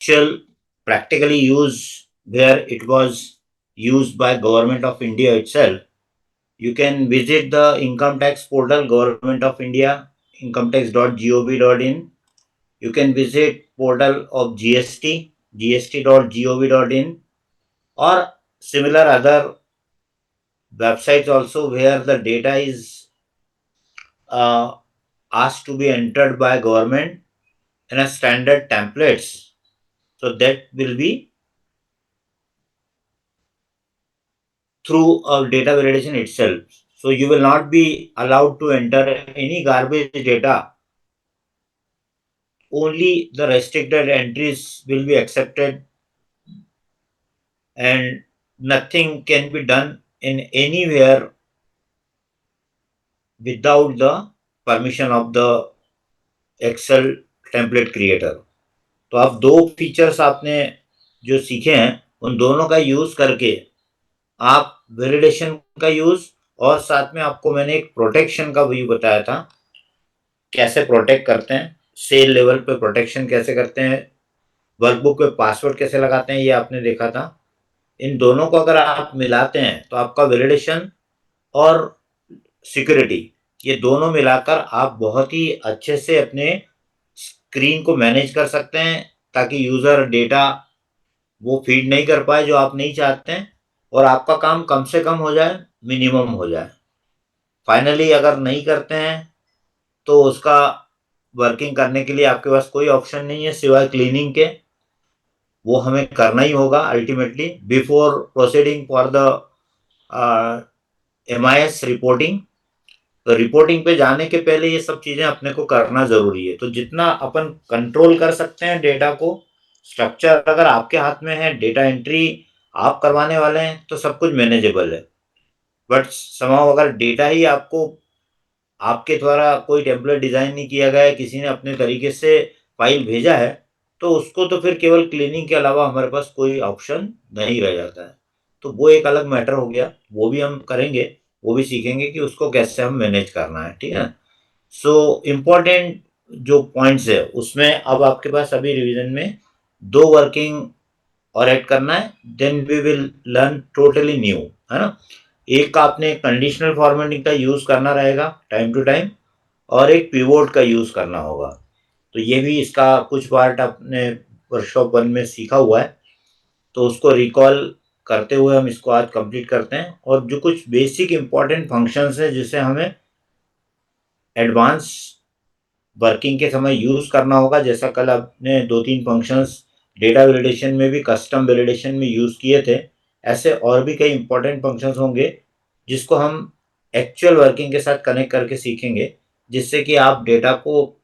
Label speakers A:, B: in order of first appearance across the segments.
A: actual practically use where it was used by government of India itself, you can visit the income tax portal, government of India, incometax.gov.in. You can visit portal of GST, gst.gov.in, or similar other websites also where the data is uh, asked to be entered by government in a standard templates. So that will be through a data validation itself. So you will not be allowed to enter any garbage data. Only the restricted entries will be accepted, and nothing can be done in anywhere without the permission of the Excel template creator. तो आप दो features आपने जो सीखे हैं उन दोनों का यूज करके आप वैलिडेशन का यूज, और साथ में आपको मैंने एक प्रोटेक्शन का व्यू बताया था, कैसे प्रोटेक्ट करते हैं, सेल लेवल पे प्रोटेक्शन कैसे करते हैं, वर्कबुक पे पासवर्ड कैसे लगाते हैं, ये आपने देखा था। इन दोनों को अगर आप मिलाते हैं तो आपका वैलिडेशन और सिक्योरिटी, ये दोनों मिलाकर आप बहुत ही अच्छे से अपने स्क्रीन को मैनेज कर सकते हैं, ताकि यूजर डेटा वो फीड नहीं कर पाए जो आप नहीं चाहते हैं, और आपका काम कम से कम हो जाए, मिनिमम हो जाए। फाइनली अगर नहीं करते हैं तो उसका वर्किंग करने के लिए आपके पास कोई ऑप्शन नहीं है सिवाय क्लीनिंग के। वो हमें करना ही होगा ultimately before proceeding for the MIS reporting. तो रिपोर्टिंग पे जाने के पहले ये सब चीजें अपने को करना जरूरी है। तो जितना अपन कंट्रोल कर सकते हैं डेटा को, स्ट्रक्चर अगर आपके हाथ में है, डेटा एंट्री आप करवाने वाले हैं, तो सब कुछ मैनेजेबल है। बट समाव अगर डेटा ही आपको आपके द्वारा कोई टेम्पलेट डिजाइन नहीं किया गया है, किसी ने अपने तरीके से फाइल भेजा है, तो उसको तो फिर केवल क्लीनिंग के अलावा हमारे पास कोई ऑप्शन नहीं रह जाता है। तो वो एक अलग मैटर हो गया, वो भी हम करेंगे, वो भी सीखेंगे कि उसको कैसे हम मैनेज करना है, ठीक है। सो इम्पोर्टेंट जो पॉइंट्स है उसमें अब आपके पास अभी रिवीजन में दो वर्किंग और ऐड करना है, then we will learn totally new, है ना। एक का आपने कंडीशनल फॉर्मेटिंग का यूज करना रहेगा टाइम टू टाइम, और एक पिवोट का यूज करना होगा। तो ये भी इसका कुछ पार्ट आपने वर्कशॉप 1 में सीखा हुआ है, तो उसको रिकॉल करते हुए हम इसको आज कंप्लीट करते हैं। और जो कुछ बेसिक इंपॉर्टेंट फंक्शंस है जिसे हमें एडवांस वर्किंग के समय यूज करना होगा, जैसा कल आपने 2-3 फंक्शंस डेटा वैलिडेशन में भी कस्टम वैलिडेशन में यूज किए थे, ऐसे और भी कई इंपॉर्टेंट फंक्शंस होंगे जिसको हम एक्चुअल वर्किंग के साथ कनेक्ट करके सीखेंगे, जिससे कि आप डेटा को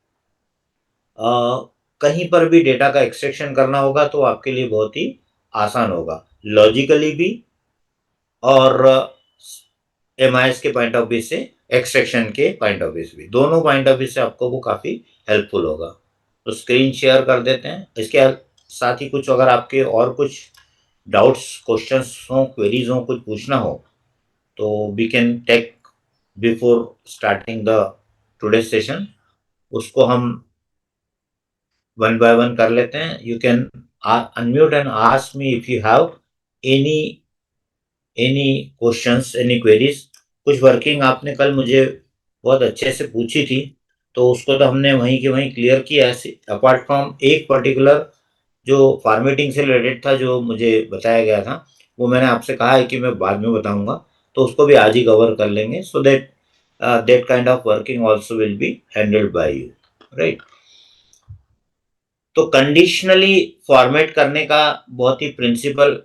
A: कहीं पर भी डेटा का एक्सट्रैक्शन करना होगा तो आपके लिए बहुत ही आसान होगा, लॉजिकली भी और MIS के पॉइंट ऑफ व्यू से, एक्सट्रैक्शन के पॉइंट ऑफ व्यू से भी, दोनों पॉइंट ऑफ व्यू से आपको वो काफ़ी हेल्पफुल होगा। तो स्क्रीन शेयर कर देते हैं। इसके साथ ही कुछ अगर आपके और कुछ डाउट्स, क्वेश्चंस हो, क्वेरीज हो, कुछ पूछना हो, तो we can take before starting the today session, उसको हम वन बाय वन कर लेते हैं। You can unmute and ask me if you have any any questions, any queries. कुछ वर्किंग आपने कल मुझे बहुत अच्छे से पूछी थी, तो उसको तो हमने वहीं के वहीं क्लियर किया है, अपार्ट फ्रॉम एक पर्टिकुलर जो फॉर्मेटिंग से रिलेटेड था जो मुझे बताया गया था, वो मैंने आपसे कहा है कि मैं बाद में बताऊंगा, तो उसको भी आज ही कवर कर लेंगे, so that that kind of working also will be handled by you, right. तो कंडीशनली फॉर्मेट करने का बहुत ही प्रिंसिपल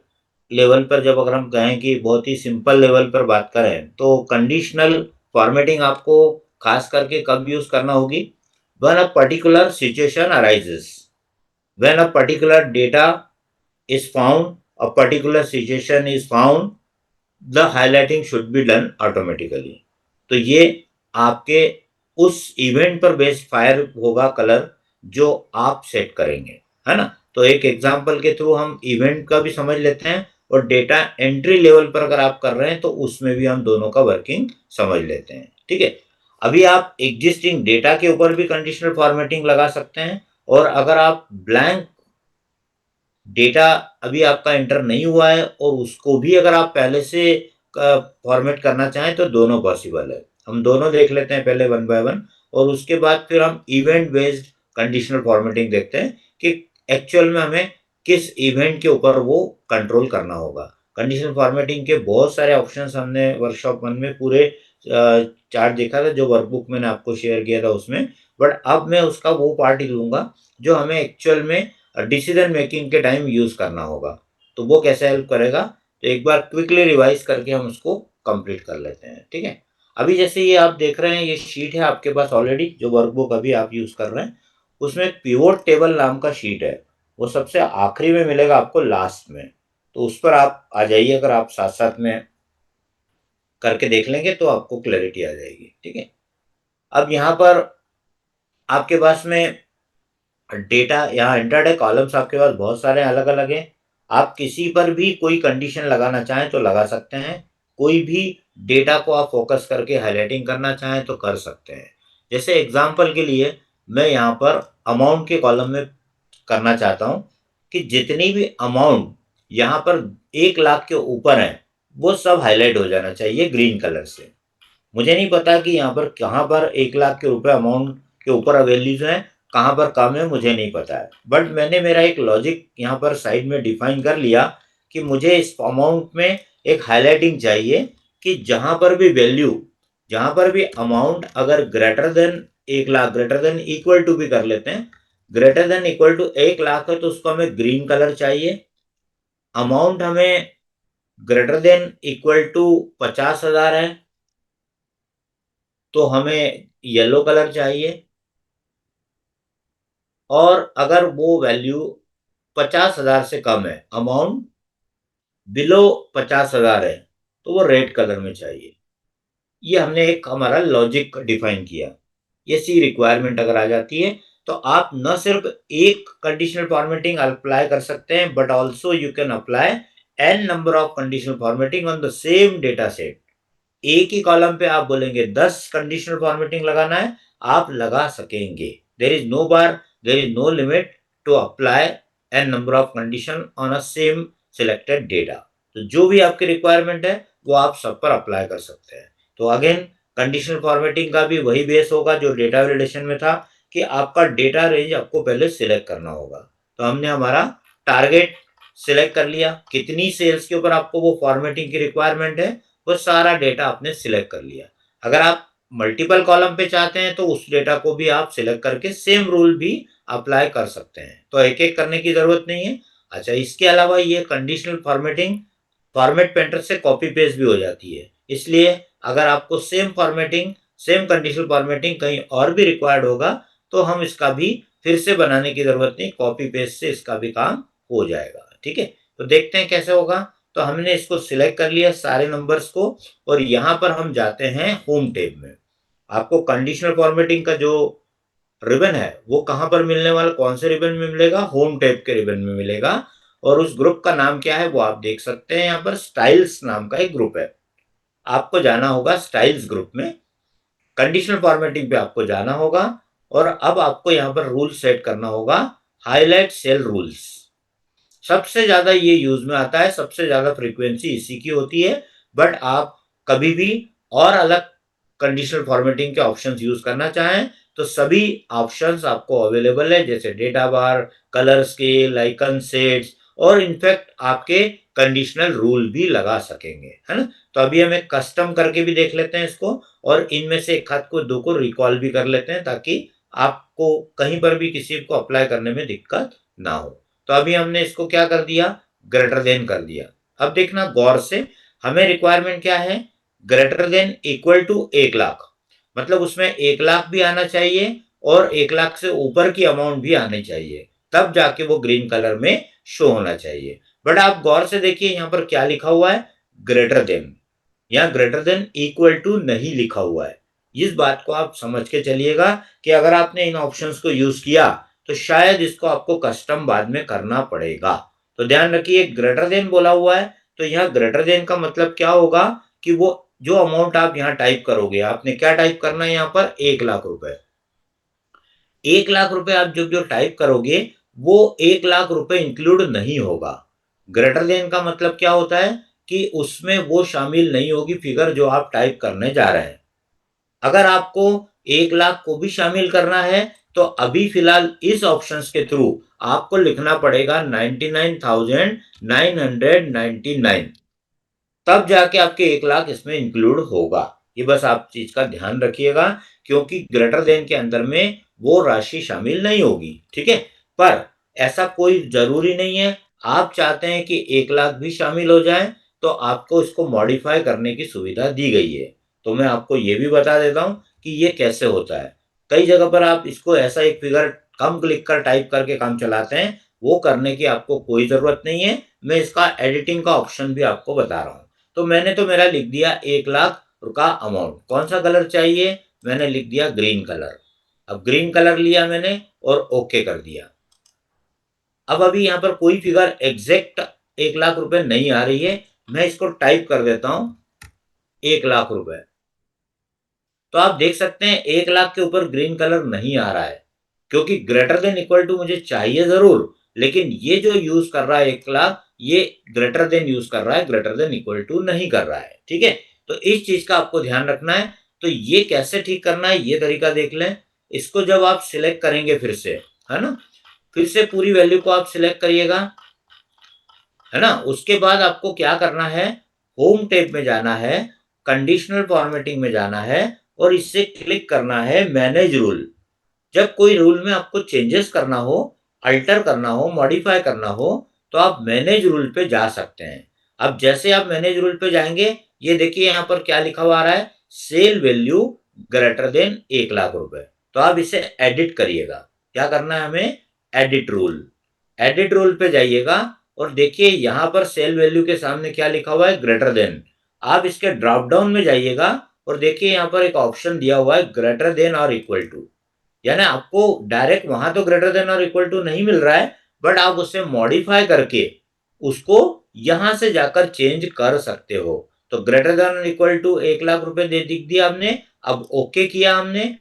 A: लेवल पर जब अगर हम कहें कि बहुत ही सिंपल लेवल पर बात करें, तो कंडीशनल फॉर्मेटिंग आपको खास करके कब यूज करना होगी, when a particular situation arises, when a particular data is found, a particular situation is found, the highlighting should be done automatically। तो ये आपके उस इवेंट पर बेस्ड फायर होगा कलर जो आप सेट करेंगे, है ना। तो एक एग्जांपल के थ्रू हम इवेंट का भी समझ लेते हैं, और डेटा एंट्री लेवल पर अगर आप कर रहे हैं तो उसमें भी हम दोनों का वर्किंग समझ लेते हैं, ठीक है। अभी आप एग्जिस्टिंग डेटा के ऊपर भी कंडीशनल फॉर्मेटिंग लगा सकते हैं, और अगर आप ब्लैंक डेटा अभी आपका एंटर नहीं हुआ है और उसको भी अगर आप पहले से फॉर्मेट करना चाहें तो दोनों पॉसिबल है। हम दोनों देख लेते हैं पहले वन बाय वन और उसके बाद फिर हम इवेंट बेस्ड कंडीशनल फॉर्मेटिंग देखते हैं कि एक्चुअल में हमें किस इवेंट के ऊपर वो कंट्रोल करना होगा। कंडीशनल फॉर्मेटिंग के बहुत सारे ऑप्शंस हमने वर्कशॉप 1 में पूरे चार्ट देखा था जो वर्कबुक मैंने आपको शेयर किया था उसमें। बट अब मैं उसका वो पार्ट ही लूँगा जो हमें एक्चुअल में डिसीजन मेकिंग के टाइम यूज़ करना होगा। तो वो कैसे हेल्प करेगा? तो एक बार क्विकली रिवाइज़ करके हम उसको कंप्लीट कर लेते हैं, ठीक है? अभी जैसे ये आप देख रहे हैं ये शीट है आपके पास ऑलरेडी जो वर्कबुक अभी आप यूज़ कर रहे हैं, उसमें पिवोट टेबल नाम का शीट है। वो सबसे आखिरी में मिलेगा आपको लास्ट में। तो उस पर आप आ जाइए अगर आप साथ-साथ में करके देख लेंगे तो आपको क्लैरिटी आ जाएगी, ठीक है? अब यहाँ पर आपके पास में डेटा यहाँ एंटर्ड है, कॉलम्स आपके पास बहुत सारे अलग-अलग हैं। आप किसी पर भी कोई कंडीशन लगाना चाहें तो लगा सकते हैं। कोई भी डेटा को आप फ़ोकस करके हाइलाइटिंग करना चाहें तो कर सकते हैं। जैसे एग्ज़ाम्पल के लिए मैं यहाँ पर अमाउंट के कॉलम में करना चाहता हूँ कि जितनी भी अमाउंट यहाँ पर 1 लाख के ऊपर है, वो सब हाइलाइट हो जाना चाहिए ग्रीन कलर से। मुझे नहीं पता कि यहाँ पर कहाँ पर 1 लाख के रुपए अमाउंट के ऊपर वैल्यूज़ हैं, कहाँ पर कम है मुझे नहीं पता है। बट मैंने मेरा एक लॉजिक यहाँ पर साइड में डिफाइन कर लिया कि मुझे इस अमाउंट में एक हाइलाइटिंग चाहिए कि जहाँ पर भी अमाउंट अगर greater than 1 lakh greater than equal to भी कर लेते हैं। Greater than equal to 1 lakh है तो उसको हमें ग्रीन कलर चाहिए। अमाउंट हमें ग्रेटर देन इक्वल टू 50,000 है तो हमें येलो कलर चाहिए और अगर वो वैल्यू 50,000 से कम है, अमाउंट बिलो 50,000 है, तो वो रेड कलर में चाहिए। ये हमने एक हमारा लॉजिक डिफाइन किया। ये सी रिक्वायरमेंट अगर आ जाती है, तो आप न सिर्फ एक कंडीशनल फॉर्मेटिंग अप्लाई कर सकते हैं, but also you can apply an number of conditional formatting on the same data set. एक ही कॉलम पे आप बोलेंगे 10 कंडीशनल फॉर्मेटिंग लगाना है, आप लगा सकेंगे। There is no bar, there is no limit to apply an number of condition on a same selected data. तो जो भी आपकी रिक्वायरमेंट है वो आप सब पर अप्लाई कर सकते हैं। तो अगेन कंडीशनल फॉर्मेटिंग का भी वही बेस होगा जो डेटा वैलिडेशन में था कि आपका डेटा रेंज आपको पहले सिलेक्ट करना होगा। तो हमने हमारा टारगेट सिलेक्ट कर लिया, कितनी सेल्स के ऊपर आपको वो फॉर्मेटिंग की रिक्वायरमेंट है वो सारा डेटा आपने सिलेक्ट कर लिया। अगर आप मल्टीपल कॉलम पे चाहते हैं तो उस डेटा को भी आप सिलेक्ट करके सेम रूल भी अप्लाई कर सकते हैं। तो एक-एक करने की ज़रूरत नहीं है। अच्छा, इसके अलावा ये कंडीशनल फॉर्मेटिंग फॉर्मेट पेंटर से कॉपी पेस्ट भी हो जाती है। इसलिए अगर आपको सेम कंडीशनल फॉर्मेटिंग कहीं और भी रिक्वायर्ड होगा तो हम इसका भी फिर से बनाने की ज़रूरत नहीं, कॉपी पेस्ट से इसका भी काम हो जाएगा। ठीक है? तो देखते हैं कैसे होगा। तो हमने इसको सिलेक्ट कर लिया सारे नंबर्स को और यहाँ पर हम जाते हैं होम टैब में। आपको कंडीशनल फॉर्मेटिंग का जो रिबन है वो कहाँ पर मिलने वाला, कौन से रिबन में मिलेगा? होम टैब के रिबन में मिलेगा। और उस ग्रुप का नाम क्या है वो आप देख सकते हैं, यहाँ पर स्टाइल्स नाम का एक ग्रुप है। आपको जाना होगा स्टाइल्स ग्रुप में, कंडीशनल फॉर्मेटिंग पे आपको जाना होगा और अब आपको यहाँ पर रूल सेट करना होगा, हाइलाइट सेल रूल्स। सबसे ज़्यादा ये यूज़ में आता है, सबसे ज़्यादा फ्रीक्वेंसी इसी की होती है। बट आप कभी भी और अलग कंडीशनल फॉर्मेटिंग के ऑप्शंस यूज़ करना चाहें तो सभी ऑप्शंस आपको अवेलेबल है, जैसे डेटा बार, कलर स्केल, आइकन सेट्स और इनफैक्ट आपके कंडीशनल रूल भी लगा सकेंगे, है ना? तो अभी हम एक कस्टम करके भी देख लेते हैं इसको और इनमें से एक आध को 2 को रिकॉल भी कर लेते हैं ताकि आपको कहीं पर भी किसी को अप्लाई करने में दिक्कत ना हो। तो अभी हमने इसको क्या कर दिया? ग्रेटर देन कर दिया। अब देखना गौर से, हमें रिक्वायरमेंट क्या है? Greater than equal to 1 lakh. मतलब उसमें 1 लाख भी आना चाहिए और 1 लाख से ऊपर की अमाउंट भी आनी चाहिए। तब जाके वो ग्रीन कलर में शो होना चाहिए। बट आप गौर से देखिए यहाँ पर क्या लिखा हुआ है? Greater then. यहाँ ग्रेटर देन इक्वल टू नहीं लिखा हुआ है। इस बात को आप समझ के चलिएगा कि अगर आपने इन ऑप्शंस को यूज़ किया तो शायद इसको आपको कस्टम बाद में करना पड़ेगा। तो ध्यान रखिए ग्रेटर देन बोला हुआ है तो यहाँ ग्रेटर देन का मतलब क्या होगा कि वो जो अमाउंट आप यहाँ टाइप करोगे, आपने क्या टाइप करना है यहाँ पर? 1 लाख रुपए। 1 लाख रुपए आप जब जो टाइप करोगे वो 1,00,000 रुपए इंक्लूड नहीं होगा। ग्रेटर देन का मतलब क्या होता है कि उसमें वो शामिल नहीं होगी फिगर जो आप टाइप करने जा रहे हैं। अगर आपको 1,00,000 को भी शामिल करना है तो अभी फिलहाल इस ऑप्शंस के थ्रू आपको लिखना पड़ेगा 99,999, तब जाके आपके 1,00,000 इसमें इंक्लूड होगा। ये बस आप चीज का ध्यान रखिएगा, क्योंकि ग्रेटर देन के अंदर में वो राशि शामिल नहीं होगी, ठीक है। पर ऐसा कोई जरूरी नहीं है। आप चाहते हैं कि 1,00,000 भी शामिल हो जाए तो आपको इसको मॉडिफाई करने की सुविधा दी गई है। तो मैं आपको ये भी बता देता हूं कि ये कैसे होता है। कई जगह पर आप इसको ऐसा एक फिगर कम लिख कर टाइप करके काम चलाते हैं, वो करने की आपको कोई जरूरत नहीं है। मैं इसका एडिटिंग का ऑप्शन भी आपको बता रहा हूं। तो मैंने तो मेरा लिख दिया 1,00,000 का अमाउंट। कौन सा कलर चाहिए? मैंने लिख दिया ग्रीन कलर। अब ग्रीन कलर लिया मैंने और ओके कर दिया। अब अभी यहाँ पर कोई फिगर एग्जैक्ट 1,00,000 रुपए नहीं आ रही है। मैं इसको टाइप कर देता हूं 1,00,000 रुपए। तो आप देख सकते हैं 1,00,000 के ऊपर ग्रीन कलर नहीं आ रहा है, क्योंकि ग्रेटर देन इक्वल टू मुझे चाहिए जरूर, लेकिन ये जो यूज कर रहा है 1,00,000, ये ग्रेटर देन यूज कर रहा है, ग्रेटर देन इक्वल टू नहीं कर रहा है, ठीक है। तो इस चीज का आपको ध्यान रखना है। तो ये कैसे ठीक करना है ये तरीका देख लें। इसको जब आप सिलेक्ट करेंगे फिर से, है ना, फिर से पूरी वैल्यू को आप सिलेक्ट करिएगा, है ना। उसके बाद आपको क्या करना है, होम टैब में जाना है, कंडीशनल फॉर्मेटिंग में जाना है और इससे क्लिक करना है मैनेज रूल। जब कोई रूल में आपको चेंजेस करना हो, अल्टर करना हो, मॉडिफाई करना हो, तो आप मैनेज रूल पे जा सकते हैं। अब जैसे आप मैनेज रूल पे जाएंगे, ये देखिए यहाँ पर क्या लिखा हुआ आ रहा है, सेल वैल्यू ग्रेटर देन 1,00,000 रुपए। तो आप इसे एडिट करिएगा। क्या करना है हमें? Edit rule. एडिट रूल पे जाइएगा और देखिए यहाँ पर सेल वैल्यू के सामने क्या लिखा हुआ है, ग्रेटर देन। आप इसके ड्रॉप डाउन में जाइएगा और देखिए यहाँ पर एक ऑप्शन दिया हुआ है ग्रेटर देन और इक्वल टू। यानी आपको डायरेक्ट वहां तो ग्रेटर देन और इक्वल टू नहीं मिल रहा है, बट आप उसे मॉडिफाई करके उसको यहां से जाकर चेंज कर सकते हो। तो ग्रेटर देन और इक्वल टू 1,00,000 रुपए दे दिख दिया हमने। अब ओके किया हमने,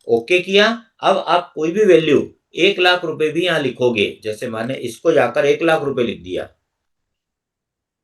A: ओके किया। अब आप कोई भी वैल्यू 1,00,000 रुपए भी यहां लिखोगे, जैसे मैंने इसको जाकर 1,00,000 रुपए लिख दिया,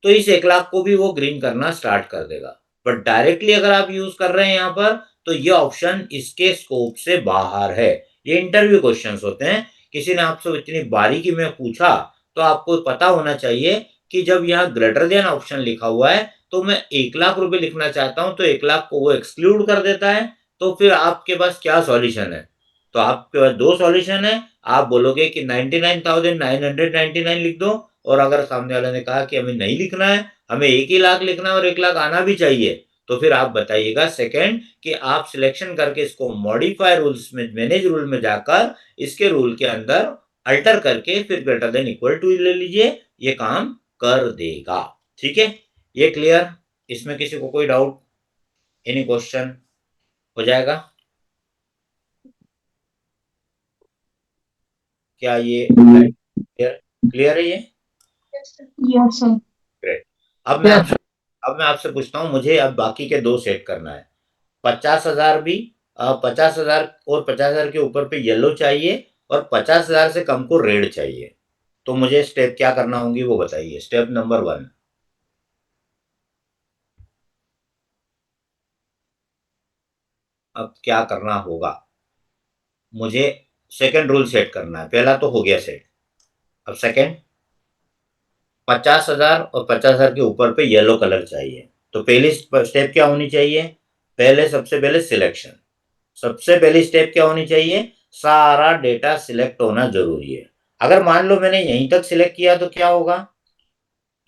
A: तो इस 1,00,000 को भी वो ग्रीन करना स्टार्ट कर देगा। बट डायरेक्टली अगर आप यूज कर रहे हैं यहाँ पर, तो ये ऑप्शन इसके स्कोप से बाहर है। ये इंटरव्यू क्वेश्चंस होते हैं। किसी ने आपसे इतनी बारीकी में पूछा तो आपको पता होना चाहिए कि जब यहाँ ग्रेटर देन ऑप्शन लिखा हुआ है तो मैं 1,00,000 रुपए लिखना चाहता हूं, तो 1,00,000 को वो एक्सक्लूड कर देता है। तो फिर आपके पास क्या सॉल्यूशन है? तो आपके पास दो सॉल्यूशन है। आप बोलोगे कि 99,999 लिख दो, और अगर सामने वाले ने कहा कि हमें नहीं लिखना है, हमें 1,00,000 लिखना है और 1,00,000 आना भी चाहिए, तो फिर आप बताइएगा सेकंड कि आप सिलेक्शन करके इसको मॉडिफाई रूल्स में, मैनेज रूल में जाकर इसके रूल के अंदर अल्टर करके फिर ग्रेटर देन इक्वल टू ले लीजिए। ये काम कर देगा, ठीक है। ये क्लियर? इसमें किसी को कोई डाउट, एनी क्वेश्चन? हो जाएगा क्या ये? क्लियर? क्लियर है ये?
B: Yes sir.
A: ग्रेट। अब मैं आपसे पूछता हूँ, मुझे अब बाकी के दो सेट करना है। 50,000 भी, 50,000 और 50,000 के ऊपर पे येलो चाहिए और 50,000 से कम को रेड चाहिए। तो मुझे स्टेप क्या करना होंगी वो बताइए। स्टेप नंबर 1, अब क्या करना होगा? मुझे सेकंड रूल सेट करना है। पहला तो हो गया सेट, अब सेकंड, 50,000 और 50,000 के ऊपर पे येलो कलर चाहिए। तो पहली स्टेप क्या होनी चाहिए? पहले सबसे पहले सिलेक्शन। सबसे पहली स्टेप क्या होनी चाहिए? सारा डेटा सिलेक्ट होना जरूरी है। अगर मान लो मैंने यहीं तक सिलेक्ट किया तो क्या होगा?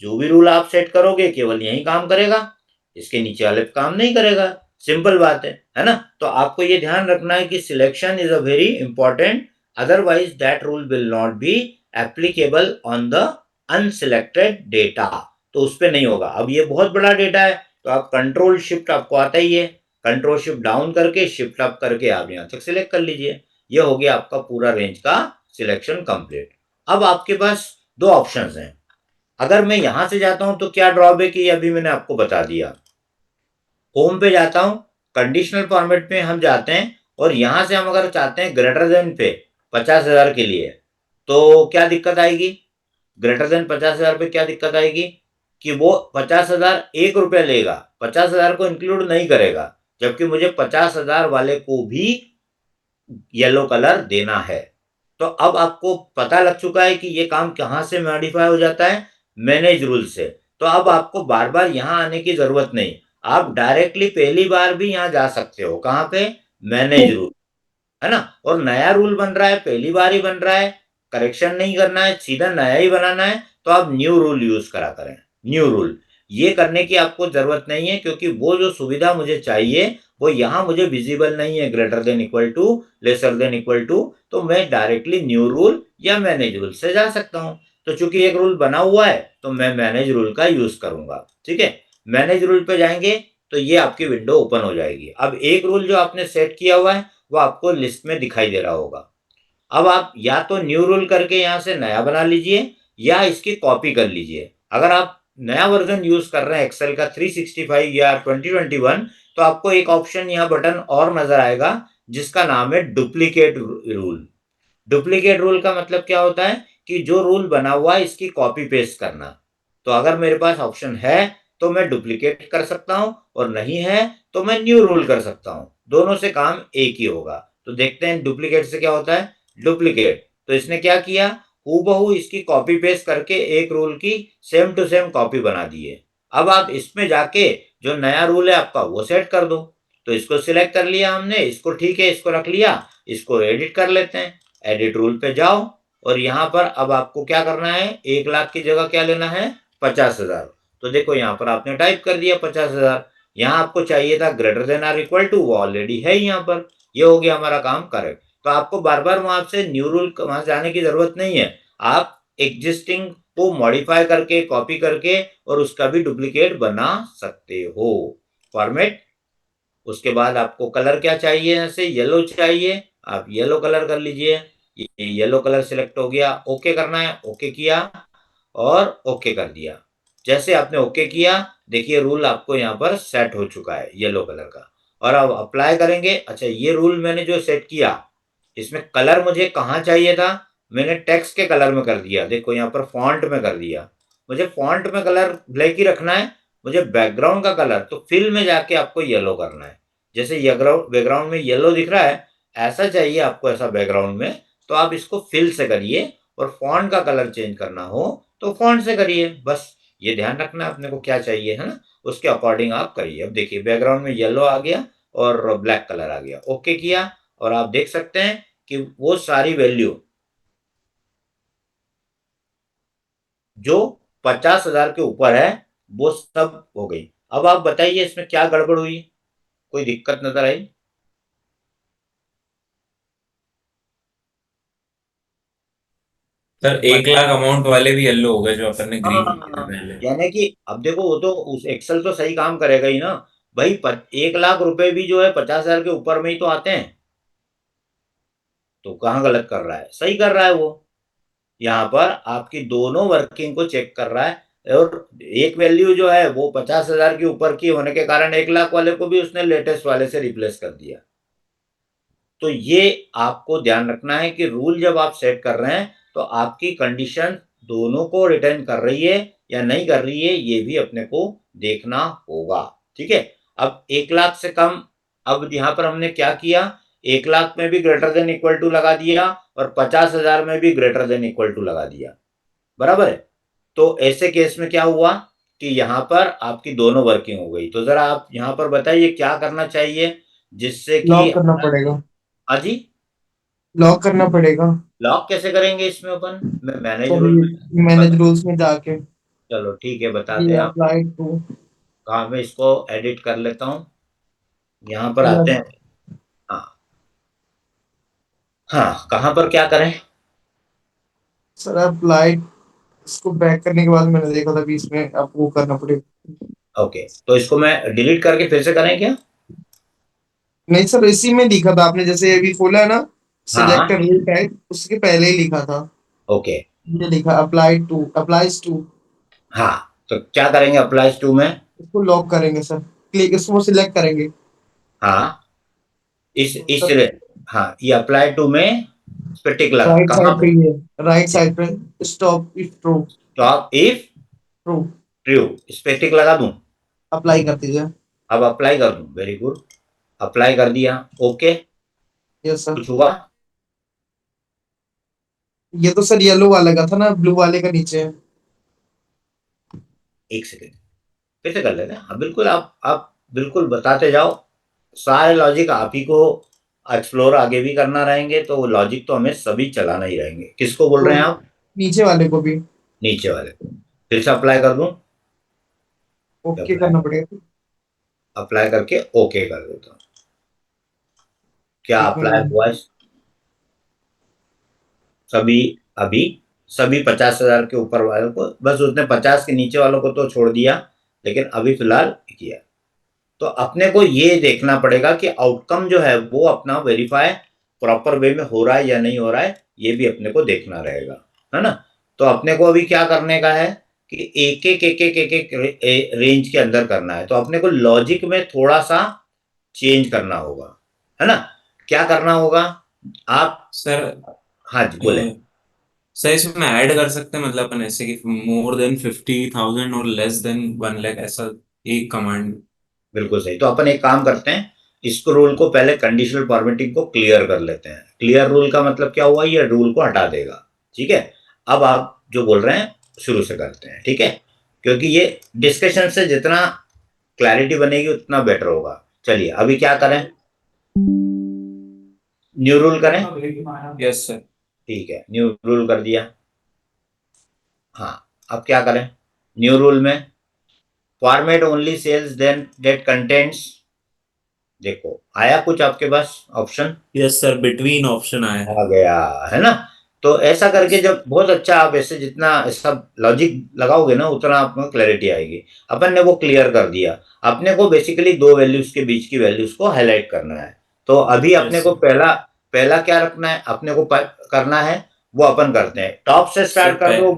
A: जो भी रूल आप सेट करोगे केवल यही काम करेगा, इसके नीचे वाले पे काम नहीं करेगा। सिंपल बात है ना। तो आपको ये ध्यान रखना है कि selection is a very important, otherwise that rule will not be applicable on the unselected data. तो उस पर नहीं होगा। अब ये बहुत बड़ा डेटा है, तो आप कंट्रोल शिफ्ट, आपको आता ही है, कंट्रोल शिफ्ट डाउन करके शिफ्ट अप करके आप यहां तक सिलेक्ट कर लीजिए। ये हो गया आपका पूरा रेंज का सिलेक्शन कंप्लीट। अब आपके पास दो ऑप्शंस हैं। अगर मैं यहां से जाता हूं तो क्या ड्रॉबैक है, अभी मैंने आपको बता दिया। होम पे जाता हूं, कंडीशनल फॉर्मेट में हम जाते हैं और यहां से हम अगर चाहते हैं ग्रेटर देन पे 50,000 के लिए, तो क्या दिक्कत आएगी, ग्रेटर देन 50,000 पे क्या दिक्कत आएगी कि वो 50,000 1 रुपया लेगा, 50,000 को इंक्लूड नहीं करेगा, जबकि मुझे 50,000 वाले को भी येलो कलर देना है। तो अब आपको पता लग चुका है कि ये काम कहां से मॉडिफाई हो जाता है, मैनेज रूल से। तो अब आपको बार बार यहां आने की जरूरत नहीं, आप डायरेक्टली पहली बार भी यहां जा सकते हो, कहां पे, मैनेज रूल, है ना। और नया रूल बन रहा है, पहली बार ही बन रहा है, करेक्शन नहीं करना है, सीधा नया ही बनाना है, तो आप न्यू रूल यूज करा करें। न्यू रूल ये करने की आपको जरूरत नहीं है, क्योंकि वो जो सुविधा मुझे चाहिए वो यहां मुझे विजिबल नहीं है, greater than equal to, lesser than equal to. तो मैं डायरेक्टली न्यू रूल या मैनेज रूल से जा सकता हूं। तो चूंकि एक रूल बना हुआ है तो मैं मैनेज रूल का यूज करूंगा। ठीक है, मैनेज रूल पे जाएंगे तो ये आपकी विंडो ओपन हो जाएगी। अब एक रूल जो आपने सेट किया हुआ है वो आपको लिस्ट में दिखाई दे रहा होगा। अब आप या तो न्यू रूल करके यहां से नया बना लीजिए या इसकी कॉपी कर लीजिए। अगर आप नया वर्जन यूज कर रहे हैं एक्सेल का 365 या 2021, तो आपको एक ऑप्शन यहाँ बटन और नजर आएगा जिसका नाम है डुप्लीकेट रूल। डुप्लीकेट रूल का मतलब क्या होता है कि जो रूल बना हुआ है इसकी कॉपी पेस्ट करना। तो अगर मेरे पास ऑप्शन है तो मैं डुप्लीकेट कर सकता हूं, और नहीं है तो मैं न्यू रूल कर सकता हूं, दोनों से काम एक ही होगा। तो देखते हैं डुप्लीकेट से क्या होता है। डुप्लीकेट तो इसने क्या किया, हूबहू इसकी कॉपी पेस्ट करके एक रूल की सेम टू सेम कॉपी बना दी है। अब आप इसमें जाके जो नया रूल है आपका वो सेट कर दो। तो इसको सिलेक्ट कर लिया हमने, इसको ठीक है, इसको रख लिया, इसको एडिट कर लेते हैं। एडिट रूल पे जाओ और यहां पर अब आपको क्या करना है, 1 लाख की जगह क्या लेना है, 50,000। तो देखो यहां पर आपने टाइप कर दिया 50,000। यहां आपको चाहिए था greater than or equal to, वो ऑलरेडी है यहां पर, ये हो गया हमारा काम करेक्ट। तो आपको बार बार वहां से न्यू रूल वहां जाने की जरूरत नहीं है। आप एग्जिस्टिंग को मॉडिफाई करके, कॉपी करके और उसका भी डुप्लीकेट बना सकते हो। फॉर्मेट, उसके बाद आपको कलर क्या चाहिए, जैसे येलो चाहिए, आप येलो कलर कर लीजिए। ये येलो कलर सिलेक्ट हो गया, ओके करना है, ओके किया और ओके कर दिया। जैसे आपने ओके किया, देखिए रूल आपको यहाँ पर सेट हो चुका है येलो कलर का। और अब अप्लाई करेंगे। अच्छा, ये रूल मैंने जो सेट किया, इसमें कलर मुझे कहाँ चाहिए था, मैंने टेक्स्ट के कलर में कर दिया। देखो यहाँ पर फॉन्ट में कर दिया। मुझे फॉन्ट में कलर ब्लैक ही रखना है। मुझे बैकग्राउंड का कलर तो फिल में जाके आपको येलो करना है। जैसे बैकग्राउंड में येलो दिख रहा है, ऐसा चाहिए आपको, ऐसा बैकग्राउंड में, तो आप इसको फिल से करिए। और फॉन्ट का कलर चेंज करना हो तो फॉन्ट से करिए। बस ये ध्यान रखना है अपने को क्या चाहिए, है ना, उसके अकॉर्डिंग आप करिए। अब देखिए बैकग्राउंड में येलो आ गया और ब्लैक कलर आ गया, ओके किया। और आप देख सकते हैं कि वो सारी वैल्यू जो 50,000 के ऊपर है वो सब हो गई। अब आप बताइए इसमें क्या गड़बड़ हुई, कोई दिक्कत नजर आई।
C: सर 1 लाख अमाउंट वाले भी येलो हो गए जो अपन ने ग्रीन किए थे
A: हाँ,
C: पहले।
A: यानी कि अब देखो वो तो उस एक्सेल तो सही काम करेगा ही ना भाई। 1 लाख रुपए भी जो है 50,000 के ऊपर में ही तो आते हैं। तो कहाँ गलत कर रहा है, सही कर रहा है वो। यहाँ पर आपकी दोनों वर्किंग को चेक कर रहा है। और एक वैल्यू जो है वो 50,000 के ऊपर की होने के कारण 1 लाख वाले को भी उसने लेटेस्ट वाले से रिप्लेस कर दिया। तो ये आपको ध्यान रखना है कि रूल जब आप सेट कर रहे हैं तो आपकी कंडीशन दोनों को रिटर्न कर रही है या नहीं कर रही है, ये भी अपने को देखना होगा। ठीक है, अब 1 लाख से कम, अब यहां पर हमने क्या किया, 1 लाख में भी ग्रेटर देन इक्वल टू लगा दिया और 50,000 में भी ग्रेटर देन इक्वल टू लगा दिया, बराबर है। तो ऐसे केस में क्या हुआ कि यहां पर आपकी दोनों वर्किंग हो गई। तो जरा आप यहां पर बताइए क्या करना चाहिए जिससे कि,
D: लॉक करना पड़ेगा।
A: हाँ जी,
D: लॉक करना पड़ेगा।
A: लॉक कैसे करेंगे इसमें अपन, मैं मैनेज
D: सर
A: रूल
D: ये
A: में
D: मैनेज
A: बता,
D: रूल्स में जाके
A: चलो ठीक है बताते
D: ये
A: हैं आप।
D: अप्लाई टू
A: कहाँ मैं इसको एडिट कर लेता हूँ, यहाँ पर
D: या
A: आते हैं। हाँ, हाँ कहाँ पर क्या करें।
D: सर अप्लाई, इसको बैक करने के बाद मैंने देखा था कि इसमें आपको वो करना पड़ेगा।
A: ओके, तो इसको मैं डिलीट करके फिर से करें क्या।
D: नहीं सर, इसी में लिखा था आपने जैसे अभी खोला है ना,
A: हाँ
D: सिलेक्ट
A: हाँ,
D: रूल टाइप, उसके पहले ही लिखा था।
A: ओके,
D: ये लिखा अप्लाई टू, अप्लाइज टू।
A: हाँ तो क्या करेंगे अप्लाइज टू में।
D: इसको लॉक करेंगे सर, क्लिक इसको सिलेक्ट करेंगे।
A: हाँ, इस
D: सर
A: हाँ ये अप्लाई टू में स्टैटिक लगा
D: राइट
A: कहाँ
D: साइड पे
A: पे?
D: ही है, राइट साइड पे stop if true.
A: Stop if
D: true.
A: True, static लगा दूं?
D: अप्लाई कर दीजिए।
A: अब अप्लाई कर दूं? वेरी गुड, अप्लाई कर दिया। Okay,
D: yes sir.
A: कुछ हुआ?
D: ये तो सर येलो वाले का था ना, ब्लू वाले का नीचे है।
A: एक सेकेंड, फिर से कर लेते हैं। हाँ बिल्कुल, आप बिल्कुल बताते जाओ। सारे लॉजिक आप ही को एक्सप्लोर आगे भी करना रहेंगे, तो लॉजिक तो हमें सभी चलाना ही रहेंगे। किसको बोल
D: तो
A: रहे हैं आप?
D: नीचे वाले को भी
A: नीचे वाले को। फिर से अप्लाई कर दूं?
D: ओके
A: अप्लाई,
D: करना पड़ेगा।
A: अप्लाई करके ओके कर देता हूँ। क्या
D: एक
A: अप्लाई
D: मिनट।
A: हुआ है? सभी, अभी सभी 50,000 के ऊपर वालों को, बस उसने 50 के नीचे वालों को तो छोड़ दिया, लेकिन अभी फिलहाल किया। तो अपने को ये देखना पड़ेगा कि आउटकम जो है वो अपना वेरीफाई प्रॉपर वे में हो रहा है या नहीं हो रहा है, ये भी अपने को देखना रहेगा, है ना। तो अपने को अभी क्या करने का है कि एक एक रेंज के अंदर करना है। तो अपने को लॉजिक में थोड़ा सा चेंज करना होगा, है ना। क्या करना होगा आप?
C: सर
A: हाँ जी बोले।
C: सर इसमें ऐड कर सकते हैं, मतलब अपन ऐसे कि मोर देन 50,000 और लेस देन 1 लाख, ऐसा एक कमांड।
A: बिल्कुल सही। तो अपन एक काम करते हैं, इसको रूल को पहले कंडीशनल फॉर्मेटिंग को क्लियर कर लेते हैं। क्लियर रूल का मतलब क्या हुआ? ये रूल को हटा देगा, ठीक है। अब आप जो बोल रहे हैं शुरू से करते हैं, ठीक है, क्योंकि ये डिस्कशन से जितना क्लैरिटी बनेगी उतना बेटर होगा। चलिए अभी क्या करें? न्यू रूल करें?
C: Yes sir.
A: ठीक है, न्यू रूल कर दिया। हाँ, अब क्या करें? न्यू रूल में format only sales then date contents, देखो आया कुछ आपके पास option?
C: Yes sir, between option आया है।
A: आ गया, है ना। तो ऐसा करके जब बहुत अच्छा, आप ऐसे जितना ऐसा लॉजिक लगाओगे ना उतना आपको क्लैरिटी आएगी। अपन ने वो क्लियर कर दिया। अपने को बेसिकली दो वैल्यूज के बीच की वैल्यूज को हाईलाइट करना है। तो अभी अपने
C: यस
A: को
C: सर।
A: पहला पहला क्या रखना है अपने को करना है, वो अपन करते हैं। टॉप से
C: सर
A: स्टार्ट कर दो,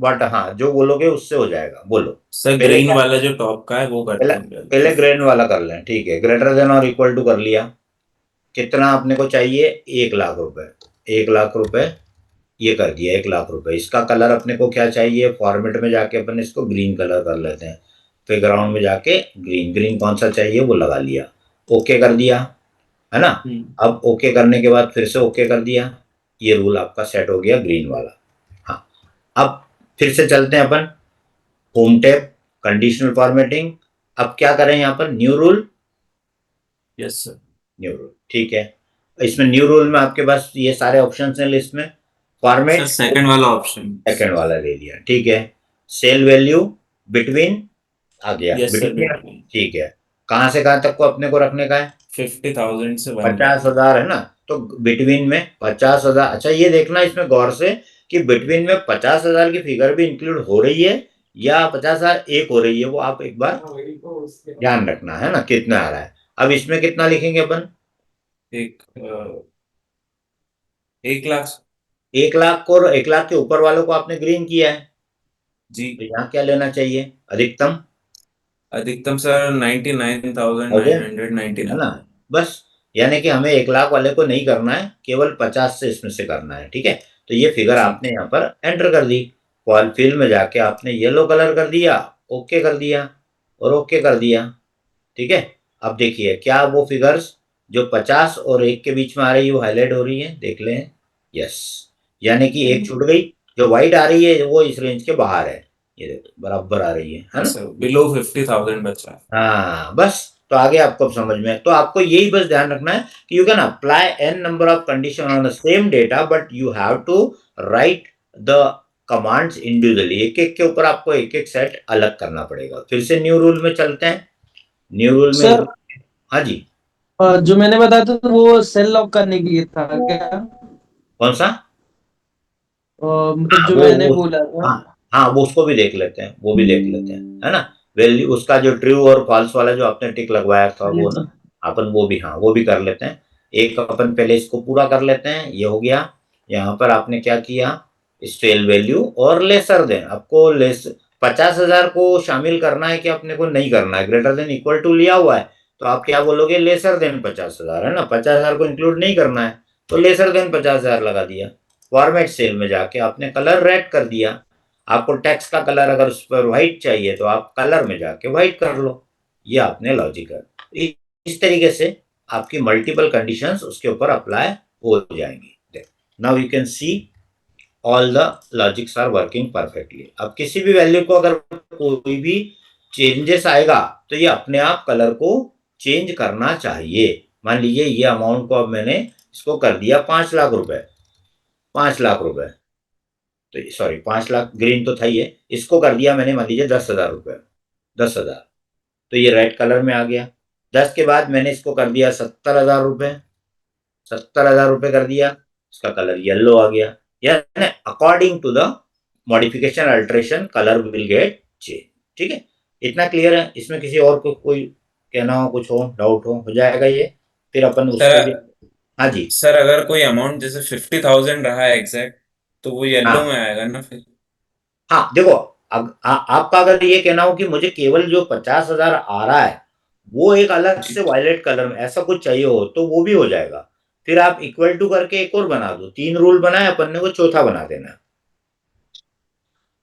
A: बट हाँ जो बोलोगे उससे हो जाएगा, बोलो।
C: सर
A: पहले
C: ग्रीन
A: क्या?
C: वाला जो टॉप का है वो करते
A: पहले
C: हैं पहले।
A: पहले ग्रेन वाला कर लें, ठीक है। ग्रेटर देन और इक्वल टू कर लिया। कितना अपने को चाहिए? 1 लाख रुपए। 1 लाख रुपए, ये कर दिया 1 लाख रुपए। इसका कलर अपने को क्या चाहिए? फॉर्मेट में जाके अपन इसको ग्रीन कलर कर लेते हैं। फिर ग्राउंड में जाके ग्रीन, ग्रीन कौन सा चाहिए वो लगा लिया। ओके कर दिया, है ना।
C: हम्म।
A: अब ओके करने के बाद फिर से ओके कर दिया। ये रूल आपका सेट हो गया ग्रीन वाला। हाँ, अब फिर से चलते हैं अपन होम टैब, कंडीशनल फॉर्मेटिंग। अब क्या करें यहाँ पर? New rule.
C: Yes sir.
A: New rule, ठीक है। इसमें न्यू रूल में आपके पास ये सारे ऑप्शन हैं लिस्ट में।
C: सर
A: फॉर्मेट
C: सेकंड वाला ऑप्शन।
A: सेकंड वाला ले लिया, ठीक है। सेल वैल्यू बिटवीन आ गया,
C: यस सर,
A: बिटवीन,
C: बिटवीन
A: ठीक है। कहां से कहां तक को अपने को रखने का है?
C: 50,000 से 1 लाख।
A: 50,000 है ना। तो बिटवीन में 50,000। अच्छा ये देखना इसमें गौर से कि बिटवीन में 50,000 की फिगर भी इंक्लूड हो रही है या 50,000 एक हो रही है, वो आप एक बार ध्यान रखना, है ना, कितना आ रहा है। अब इसमें कितना लिखेंगे अपन?
C: एक 1 लाख।
A: 1 लाख को, 1 लाख के ऊपर वालों को आपने ग्रीन किया है,
C: जी।
A: तो यहाँ क्या लेना चाहिए अधिकतम?
C: अधिकतम सर 99,999
A: है ना। बस, यानी कि हमें 1 लाख वाले को नहीं करना है, केवल 50 से इसमें से करना है, ठीक है। तो ये फिगर
C: जी।
A: आपने यहाँ पर एंटर कर दी। फॉल फिल में जाके आपने येलो कलर कर दिया, ओके कर दिया और ओके कर दिया, ठीक है। अब देखिए क्या वो फिगर्स जो 50 और 1 के बीच में आ रही है वो हाईलाइट हो रही है, देख लें। यस, यानी कि एक छूट गई। जो व्हाइट आ रही है वो इस रेंज के बाहर है, ये देखो बराबर आ रही है
C: हाँ
A: ना।
C: सर, बिलो 50,000 बचा है।
A: हाँ बस, तो आगे आपको समझ में। तो आपको यही बस ध्यान रखना है कि you can apply an number of condition on the same data, but you have to write the commands individually. एक एक के ऊपर आपको एक एक सेट अलग करना पड़ेगा। फिर से न्यू रूल में चलते हैं। न्यू रूल में
D: सर
A: हाँ जी।
D: जो मैंने बताया था वो सेल लॉक करने के लिए था क्या?
A: कौन सा?
D: मतलब
A: हाँ
D: जो मैंने
A: वो
D: बोला था।
A: हाँ हाँ, वो उसको भी देख लेते हैं, वो भी देख लेते हैं, है ना। वैल्यू उसका जो ट्रू और फॉल्स वाला जो आपने टिक लगवाया था वो
D: यस
A: ना, अपन वो भी, हाँ वो भी कर लेते हैं। एक अपन पहले इसको पूरा कर लेते हैं, ये हो गया। यहाँ पर आपने क्या किया? स्टेल वैल्यू और लेसर देन, आपको लेस 50,000 को शामिल करना है कि अपने को नहीं करना है? ग्रेटर देन इक्वल टू लिया हुआ है, तो आप क्या बोलोगे? लेसर देन 50,000, है ना। 50,000 को इंक्लूड नहीं करना है, तो लेसर देन 50,000 लगा दिया। फॉर्मेट सेल में जाके आपने कलर रेड कर दिया। आपको टेक्स्ट का कलर अगर उस पर व्हाइट चाहिए तो आप कलर में जाके व्हाइट कर लो। ये आपने लॉजिक है। इस तरीके से आपकी मल्टीपल कंडीशंस उसके ऊपर अप्लाई हो जाएंगी। Now you can see all the logics are working perfectly. अब किसी भी वैल्यू को अगर कोई भी चेंजेस आएगा तो ये अपने आप कलर को चेंज करना चाहिए। मान लीजिए ये अमाउंट को अब मैंने इसको कर दिया 5 लाख रुपए, 5 लाख रुपए, तो सॉरी 5 लाख ग्रीन तो था ही है, इसको कर दिया मैंने मान लीजिए 10,000 रुपए, 10,000, तो ये रेड कलर में आ गया। 10 के बाद मैंने इसको कर दिया 70,000 रुपए, 70,000 रुपए कर दिया, इसका कलर येलो आ गया। यानी according to the modification alteration colour will get change. ठीक है, इतना क्लियर है? इसमें किसी और को कोई कहना हो, कुछ हो, डाउट हो जाएगा ये, फिर अपन उस पर भी।
C: सर
A: हाँ जी।
C: सर अगर कोई अमाउंट जैसे 50,000 रहा है एग्जैक्ट, तो वो येलो में
A: हाँ
C: आएगा ना फिर?
A: हाँ, देखो आपका अगर ये कहना हो कि मुझे केवल जो 50,000 आ रहा है वो एक अलग
C: जी।
A: से वायलेट कलर में ऐसा कुछ चाहिए हो तो वो भी हो जाएगा। फिर आप इक्वल टू करके एक और बना दो। 3 रूल बनाए अपन ने, वो चौथा बना देना।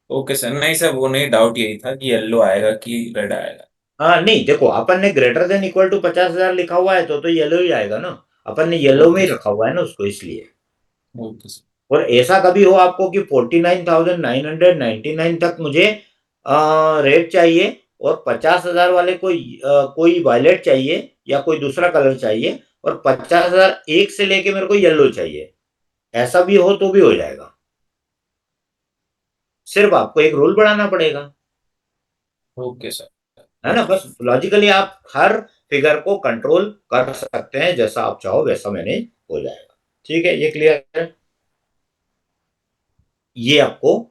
C: ओके सर, नहीं सर वो नहीं, डाउट यही था कि येलो आएगा कि रेड आएगा।
A: हाँ नहीं, देखो अपन ने ग्रेटर देन इक्वल टू 50,000 लिखा हुआ है तो येलो ही आएगा ना। अपन ने येलो में
C: ओके
A: ही
C: सर।
A: रखा हुआ है ना उसको, इसलिए।
C: Okay sir.
A: और ऐसा कभी हो आपको कि 49,999 तक मुझे रेड चाहिए और 50,000 वाले कोई वायलेट चाहिए या कोई दूसरा कलर चाहिए, और 50,000 एक से लेके मेरे को येलो चाहिए, ऐसा भी हो तो भी हो जाएगा। सिर्फ आपको एक रूल बढ़ाना पड़ेगा,
C: ओके सर।
A: है ना। बस लॉजिकली आप हर फिगर को कंट्रोल कर सकते हैं, जैसा आप चाहो वैसा मैनेज हो जाएगा। ठीक है, ये क्लियर है? ये आपको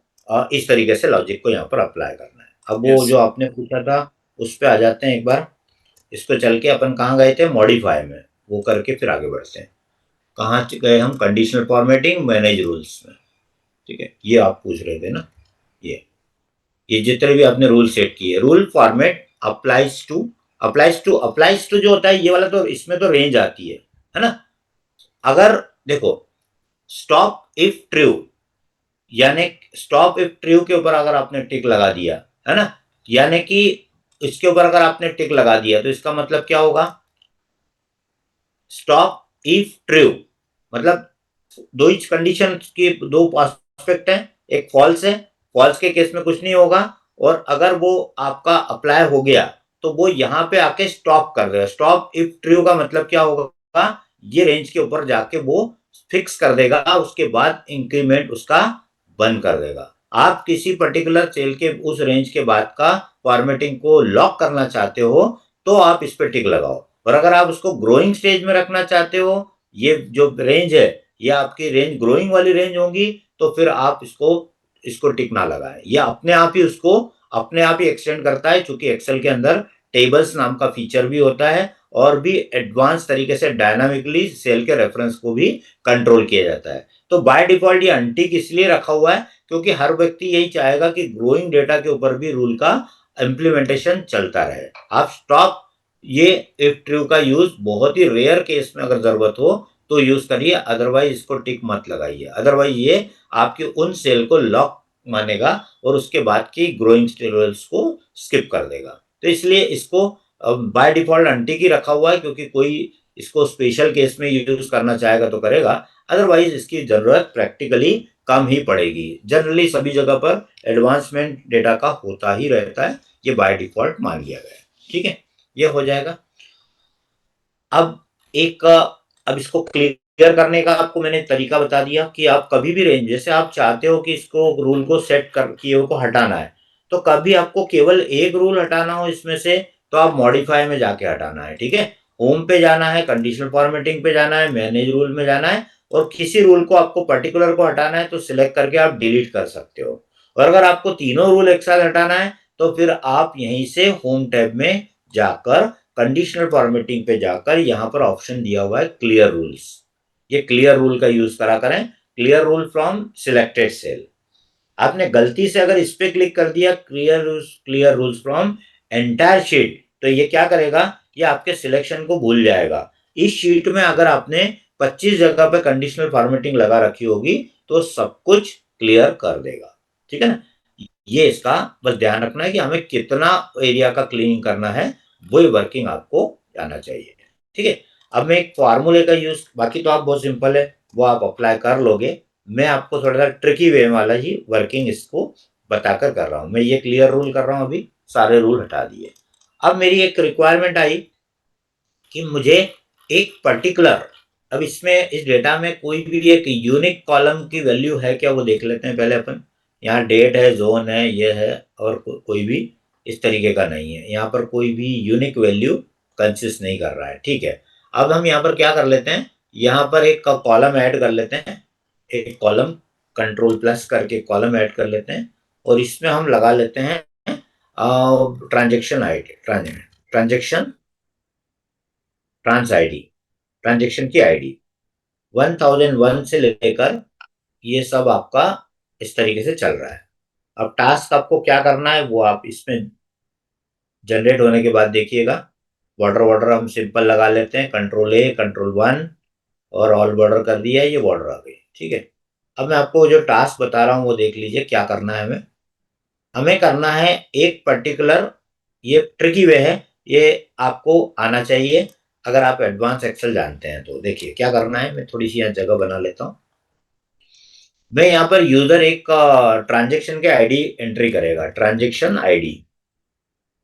A: इस तरीके से लॉजिक को यहाँ पर अप्लाई करना है। अब वो
C: यस।
A: जो आपने पूछा था उस पर आ जाते हैं एक बार। इसको चल के अपन कहाँ गए थे? मॉडिफाई में। वो करके फिर आगे बढ़ते हैं। कहाँ गए हम? कंडीशनल फॉर्मेटिंग, मैनेज रूल्स में। ठीक है, ये आप पूछ रहे थे ना। ये जितने भी आपने रूल सेट किए, रूल फॉर्मेट अप्लाइज टू जो होता है ये वाला, तो इसमें तो रेंज आती है ना। अगर देखो, स्टॉप इफ ट्रू, यानी स्टॉप इफ ट्रू के ऊपर अगर आपने टिक लगा दिया, है ना, यानी कि इसके ऊपर अगर आपने टिक लगा दिया तो इसका मतलब क्या होगा? स्टॉप इफ ट्रू मतलब दो ही कंडीशन की दो एस्पेक्ट है। एक फॉल्स है, फॉल्स के केस में कुछ नहीं होगा, और अगर वो आपका अप्लाई हो गया तो वो यहां पे आके स्टॉप कर देगा। स्टॉप इफ ट्रू का मतलब क्या होगा? ये रेंज के ऊपर जाके वो फिक्स कर देगा, उसके बाद इंक्रीमेंट उसका बंद कर देगा। आप किसी पर्टिकुलर सेल के उस रेंज के बाद का फॉर्मेटिंग को लॉक करना चाहते हो तो आप इस पर टिक लगाओ, और अगर आप उसको ग्रोइंग स्टेज में रखना चाहते हो, ये जो रेंज है ये आपकी रेंज ग्रोइंग वाली रेंज होगी, तो फिर आप इसको इसको टिक ना लगाएं। ये अपने आप ही उसको अपने आप ही एक्सटेंड करता है, क्योंकि एक्सेल के अंदर टेबल्स नाम का फीचर भी होता है, और भी एडवांस तरीके से डायनामिकली सेल के रेफरेंस को भी कंट्रोल किया जाता है। तो बाय डिफॉल्ट ये अनटिक इसलिए रखा हुआ है क्योंकि हर व्यक्ति यही चाहेगा कि ग्रोइंग डेटा के ऊपर भी रूल का इम्प्लीमेंटेशन चलता रहे। आप स्टॉप ये इफ ट्रू का यूज बहुत ही रेयर केस में अगर जरूरत हो तो यूज करिए, अदरवाइज इसको टिक मत लगाइए। अदरवाइज ये आपके उन सेल को लॉक मानेगा और उसके बाद की ग्रोइंग लेवल्स को स्किप कर देगा। तो इसलिए इसको बाय डिफॉल्ट अनटिक ही रखा हुआ है, क्योंकि कोई इसको स्पेशल केस में यूज करना चाहेगा तो करेगा, अदरवाइज इसकी जरूरत प्रैक्टिकली कम ही पड़ेगी। जनरली सभी जगह पर एडवांसमेंट डेटा का होता ही रहता है, ये बाय डिफॉल्ट मान लिया गया है। ठीक है, ये हो जाएगा। अब इसको क्लियर करने का आपको मैंने तरीका बता दिया कि आप कभी भी रेंज, जैसे आप चाहते हो कि इसको रूल को सेट कर किए को हटाना है, तो कभी आपको केवल एक रूल हटाना हो इसमें से तो आप मॉडिफाई में जाके हटाना है। ठीक है, होम पे जाना है, कंडीशनल फॉर्मेटिंग पे जाना है, मैनेज रूल में जाना है, और किसी रूल को आपको पर्टिकुलर को हटाना है तो सिलेक्ट करके आप डिलीट कर सकते हो। और अगर आपको तीनों रूल एक साथ हटाना है तो फिर आप यहीं से होम टैब में जाकर कंडीशनल फॉर्मेटिंग पे जाकर यहाँ पर ऑप्शन दिया हुआ है क्लियर रूल्स, ये क्लियर रूल का यूज करा करें। Clear rule from selected cell. आपने गलती से अगर इस पे क्लिक कर दिया clear rules from entire sheet, तो ये क्या करेगा? ये आपके सिलेक्शन को भूल जाएगा। इस शीट में अगर आपने 25 जगह पे कंडीशनल फॉर्मेटिंग लगा रखी होगी तो सब कुछ क्लियर कर देगा। ठीक है ना, ये इसका बस ध्यान रखना है कि हमें कितना एरिया का क्लीनिंग करना है, वही वर्किंग आपको आना चाहिए। ठीक है, अब मैं एक फार्मूले का यूज, बाकी तो आप बहुत सिंपल है वो आप अप्लाई कर लोगे, मैं आपको थोड़ा सा ट्रिकी वे वाला ही वर्किंग इसको बताकर कर रहा हूँ। मैं ये क्लियर रूल कर रहा हूँ, अभी सारे रूल हटा दिए। अब मेरी एक रिक्वायरमेंट आई कि मुझे एक पर्टिकुलर, अब इसमें इस डेटा में कोई भी एक यूनिक कॉलम की वैल्यू है क्या, वो देख लेते हैं पहले अपन। यहाँ डेट है, जोन है, ये है, और कोई भी इस तरीके का नहीं है, यहाँ पर कोई भी यूनिक वैल्यू कंसिस्ट नहीं कर रहा है। ठीक है, अब हम यहाँ पर क्या कर लेते हैं, यहाँ पर एक कॉलम ऐड कर लेते हैं, एक कॉलम कंट्रोल प्लस करके कॉलम ऐड कर लेते हैं, और इसमें हम लगा लेते हैं transaction ID, transaction trans ID, transaction की आईडी 1001 से लेकर ये सब आपका इस तरीके से चल रहा है। अब टास्क आपको क्या करना है वो आप इसमें जनरेट होने के बाद देखिएगा। बॉर्डर वॉर्डर हम सिंपल लगा लेते हैं, कंट्रोल A कंट्रोल 1 और ऑल बॉर्डर कर दिया, ये बॉर्डर आ गई। ठीक है, अब मैं आपको जो टास्क बता रहा हूँ वो देख लीजिए क्या करना है। हमें करना है एक पर्टिकुलर, ये ट्रिकी वे है, ये आपको आना चाहिए अगर आप एडवांस एक्सेल जानते हैं तो। देखिए क्या करना है, मैं थोड़ी सी यहाँ जगह बना लेता हूँ। मैं यहाँ पर यूजर एक ट्रांजेक्शन के आईडी एंट्री करेगा, ट्रांजेक्शन आईडी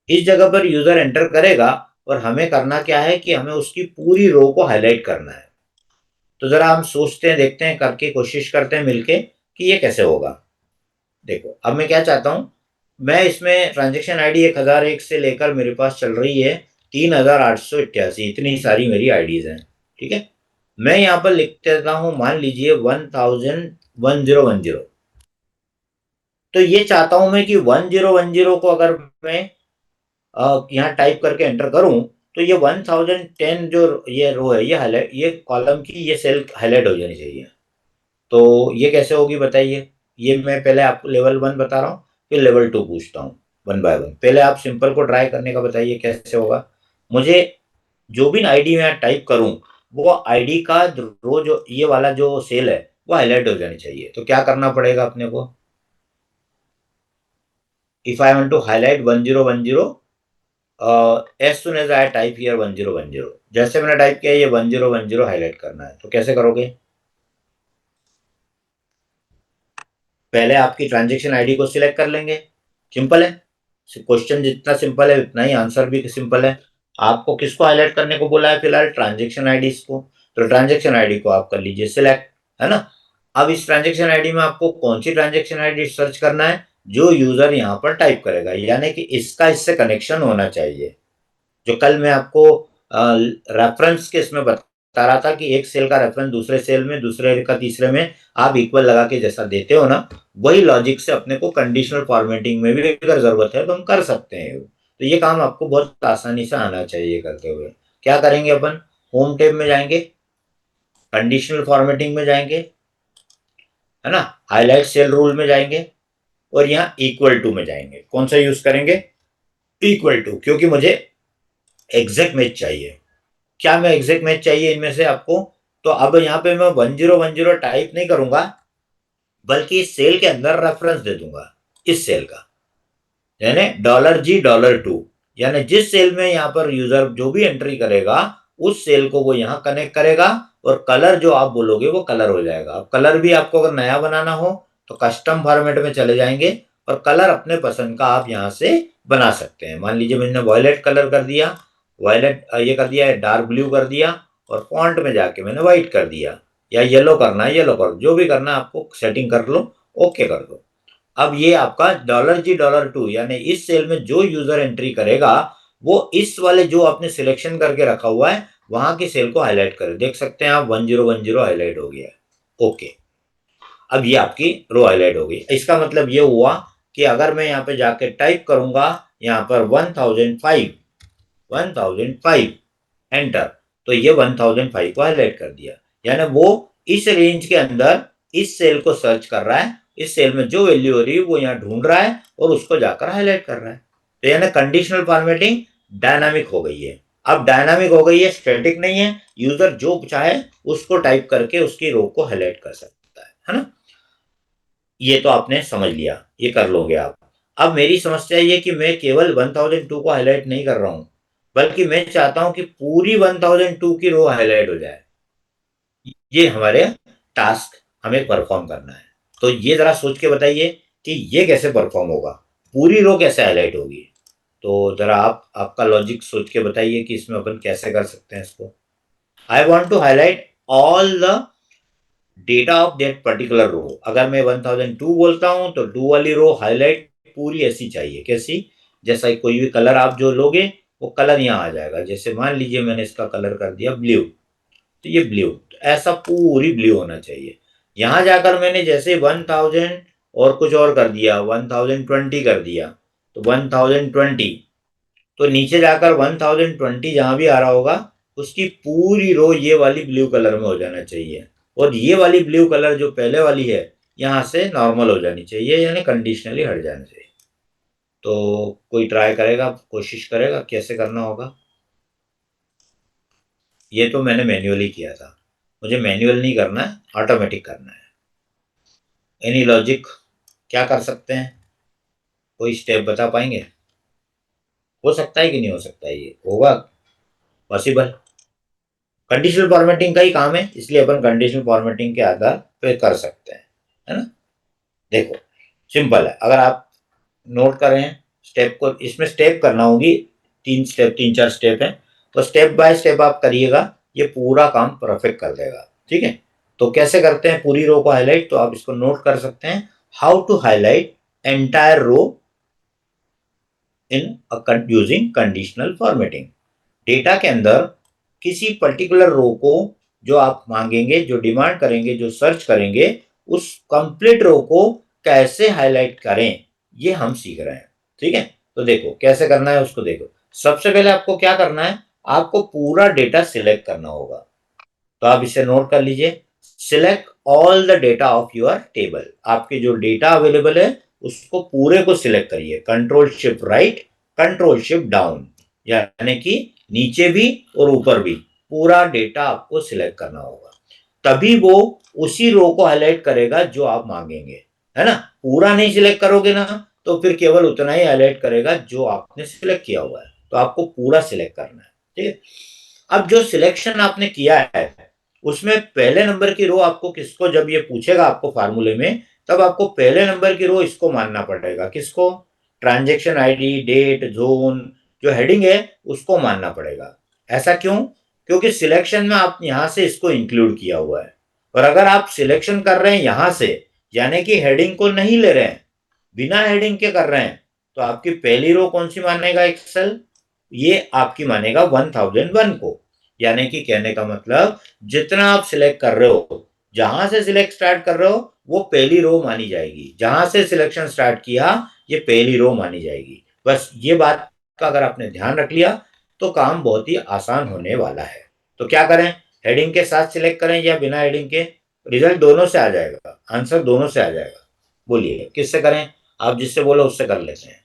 A: इस जगह पर यूजर एंटर करेगा, और हमें करना क्या है कि हमें उसकी पूरी रो को हाईलाइट करना है। तो जरा हम सोचते हैं, देखते हैं, करके कोशिश करते हैं मिलके कि ये कैसे होगा। देखो अब मैं क्या चाहता हूं, मैं इसमें ट्रांजेक्शन आईडी 1001 से लेकर मेरे पास चल रही है 3888, इतनी सारी मेरी आईडीज हैं। ठीक है, मैं यहाँ पर लिख देता हूं, मान लीजिए 1010 तो ये चाहता हूं मैं कि 1010 को अगर मैं यहाँ टाइप करके एंटर करूं तो ये 1010 जो ये रो है, ये हाईलाइट, ये कॉलम की ये सेल हाईलाइट हो जानी चाहिए। तो ये कैसे होगी बताइए, ये मैं पहले आपको लेवल 1 बता रहा हूँ, फिर लेवल 2 पूछता हूँ 1 बाय 1। पहले आप सिंपल को ट्राई करने का बताइए कैसे होगा। मुझे जो भी आईडी मैं टाइप करूँ वो आईडी का रो, जो ये वाला जो सेल है वो हाईलाइट हो जानी चाहिए। तो क्या करना पड़ेगा अपने को, if I want to highlight 1010 as soon as I type here 1010, जैसे मैंने टाइप किया ये 1010 हाईलाइट करना है, तो कैसे करोगे। पहले आपकी ट्रांजेक्शन आईडी को सिलेक्ट कर लेंगे, सिंपल है, क्वेश्चन जितना सिंपल है उतना ही आंसर भी सिंपल है। आपको किसको हाईलाइट करने को बोला है, फिलहाल ट्रांजेक्शन आईडी को, तो ट्रांजेक्शन आईडी को आप कर लीजिए सिलेक्ट, है ना। अब इस ट्रांजेक्शन आईडी में आपको कौन सी ट्रांजेक्शन आईडी सर्च करना है, जो यूजर यहाँ पर टाइप करेगा, यानी कि इसका इससे कनेक्शन होना चाहिए। जो कल मैं आपको रेफरेंस के इसमें बता रहा था कि एक सेल का रेफरेंस दूसरे सेल में, दूसरे का तीसरे में आप इक्वल लगा के जैसा देते हो ना, वही लॉजिक से अपने को कंडीशनल फॉर्मेटिंग में भी अगर जरूरत है तो हम कर सकते हैं। तो ये काम आपको बहुत आसानी से आना चाहिए करते हुए। क्या करेंगे अपन, होम टैब में जाएंगे, कंडीशनल फॉर्मेटिंग में जाएंगे, है ना, हाईलाइट सेल रूल में जाएंगे, और यहाँ इक्वल टू में जाएंगे। कौन सा यूज करेंगे, इक्वल टू, क्योंकि मुझे एग्जैक्ट मैच चाहिए। क्या मैं एग्जैक्ट मैच चाहिए इनमें से आपको, तो अब यहाँ पे मैं 1010 टाइप नहीं करूंगा, बल्कि इस सेल के अंदर रेफरेंस दे दूंगा, इस सेल का, यानी $G$2, यानी जिस सेल में यहाँ पर यूजर जो भी एंट्री करेगा उस सेल को वो यहाँ कनेक्ट करेगा, और कलर जो आप बोलोगे वो कलर हो जाएगा। अब कलर भी आपको अगर नया बनाना हो तो कस्टम फॉर्मेट में चले जाएंगे, और कलर अपने पसंद का आप यहाँ से बना सकते हैं। मान लीजिए मैंने वॉयलेट कलर कर दिया, वॉयलेट ये कर दिया, डार्क ब्लू कर दिया, और फॉन्ट में जाके मैंने व्हाइट कर दिया, या येलो करना है येलो कर, जो भी करना है आपको सेटिंग कर लो, ओके कर दो। अब ये आपका $G$2, यानी इस सेल में जो यूजर एंट्री करेगा वो इस वाले जो आपने सिलेक्शन करके रखा हुआ है वहां की सेल को हाईलाइट करे। देख सकते हैं आप 1010 हाईलाइट हो गया है। ओके, अब ये आपकी रो हाईलाइट हो गई। इसका मतलब ये हुआ कि अगर मैं यहाँ पे जाके टाइप करूंगा यहाँ पर 1005 एंटर, तो ये 1005 को हाईलाइट कर दिया, यानी वो इस रेंज के अंदर इस सेल को सर्च कर रहा है, इस सेल में जो वैल्यू हो रही है वो यहाँ ढूंढ रहा है और उसको जाकर हाईलाइट कर रहा है। तो यानी कंडीशनल फॉर्मेटिंग डायनामिक हो गई है। अब डायनामिक हो गई है, स्टैटिक नहीं है। यूजर जो चाहे उसको टाइप करके उसकी रो को हाईलाइट कर सकता है ना। ये तो आपने समझ लिया, ये कर लोगे आप। अब मेरी समस्या ये कि मैं केवल 1002 को हाईलाइट नहीं कर रहा हूं, बल्कि मैं चाहता हूं कि पूरी 1002 की रो हाईलाइट हो जाए। ये हमारे टास्क हमें परफॉर्म करना है। तो ये जरा सोच के बताइए कि ये कैसे परफॉर्म होगा, पूरी रो कैसे हाईलाइट होगी। तो जरा आप आपका लॉजिक सोच के बताइए कि इसमें अपन कैसे कर सकते हैं इसको। I want to highlight all the data of that particular row. अगर मैं 1002 बोलता हूं तो 2 वाली रो हाईलाइट पूरी ऐसी चाहिए, कैसी, जैसा कोई भी कलर आप जो लोगे वो कलर यहाँ आ जाएगा। जैसे मान लीजिए मैंने इसका कलर कर दिया ब्लू, तो ये ब्लू, तो ऐसा पूरी ब्लू होना चाहिए। यहां जाकर मैंने जैसे 1000 और कुछ और कर दिया, 1020 कर दिया, तो 1020, तो नीचे जाकर 1020 जहां भी आ रहा होगा उसकी पूरी रो ये वाली ब्लू कलर में हो जाना चाहिए। और ये वाली ब्लू कलर जो पहले वाली है यहां से नॉर्मल हो जानी चाहिए, यानी कंडीशनली हट जाना चाहिए। तो कोई ट्राई करेगा, कोशिश करेगा कैसे करना होगा। ये तो मैंने मैन्युअली किया था, मुझे मैन्युअल नहीं करना है, ऑटोमेटिक करना है। एनी लॉजिक, क्या कर सकते हैं, कोई स्टेप बता पाएंगे। हो सकता है कि नहीं हो सकता है, ये होगा पॉसिबल। कंडीशनल फॉर्मेटिंग का ही काम है, इसलिए अपन कंडीशनल फॉर्मेटिंग के आधार पे कर सकते हैं, है ना। देखो सिंपल है, अगर आप नोट करें स्टेप को, इसमें स्टेप करना होगी, 3 स्टेप 3 4 स्टेप है, तो स्टेप बाय स्टेप आप करिएगा, ये पूरा काम परफेक्ट कर देगा। ठीक है, तो कैसे करते हैं पूरी रो को हाईलाइट, तो आप इसको नोट कर सकते हैं। How to highlight entire row in using conditional formatting. Data के अंदर किसी पर्टिकुलर रो को जो आप मांगेंगे, जो डिमांड करेंगे, जो सर्च करेंगे, उस कंप्लीट रो को कैसे हाईलाइट करें, ये हम सीख रहे हैं। ठीक है, तो देखो कैसे करना है उसको। देखो सबसे पहले आपको क्या करना है, आपको पूरा डेटा सिलेक्ट करना होगा। तो आप इसे नोट कर लीजिए, select all the data of your table. आपके जो डेटा अवेलेबल है उसको पूरे को सिलेक्ट करिए, control shift right, control shift down, यानी कि नीचे भी और ऊपर भी पूरा डेटा आपको सिलेक्ट करना होगा। तभी वो उसी रो को हाईलाइट करेगा जो आप मांगेंगे, है ना। पूरा नहीं सिलेक्ट करोगे ना तो फिर केवल उतना ही हाईलाइट करेगा जो आपने सिलेक्ट किया हुआ है। तो आपको पूरा सिलेक्ट करना है। ठीक है, अब जो सिलेक्शन आपने किया है उसमें पहले नंबर की रो आपको किसको, जब ये पूछेगा आपको फार्मूले में, तब आपको पहले नंबर की रो इसको मानना पड़ेगा। किसको, ट्रांजैक्शन आईडी, डेट, जोन, जो हेडिंग है उसको मानना पड़ेगा। ऐसा क्यों, क्योंकि सिलेक्शन में आप यहां से इसको इंक्लूड किया हुआ है। और अगर आप सिलेक्शन कर रहे हैं यहां से, यानी कि हेडिंग को नहीं ले रहे हैं, बिना हेडिंग के कर रहे हैं, तो आपकी पहली रो कौन सी मानेगा एक्सेल, ये आपकी मानेगा 1001 को। यानी कि कहने का मतलब जितना आप सिलेक्ट कर रहे हो, जहां से सिलेक्ट स्टार्ट कर रहे हो वो पहली रो मानी जाएगी, जहां से सिलेक्शन स्टार्ट किया ये पहली रो मानी जाएगी। बस ये बात का अगर आपने ध्यान रख लिया तो काम बहुत ही आसान होने वाला है। तो क्या करें, हेडिंग के साथ सिलेक्ट करें या बिना हेडिंग के, रिजल्ट दोनों से आ जाएगा, आंसर दोनों से आ जाएगा। बोलिए किससे करें, आप जिससे बोलो उससे कर लेते हैं।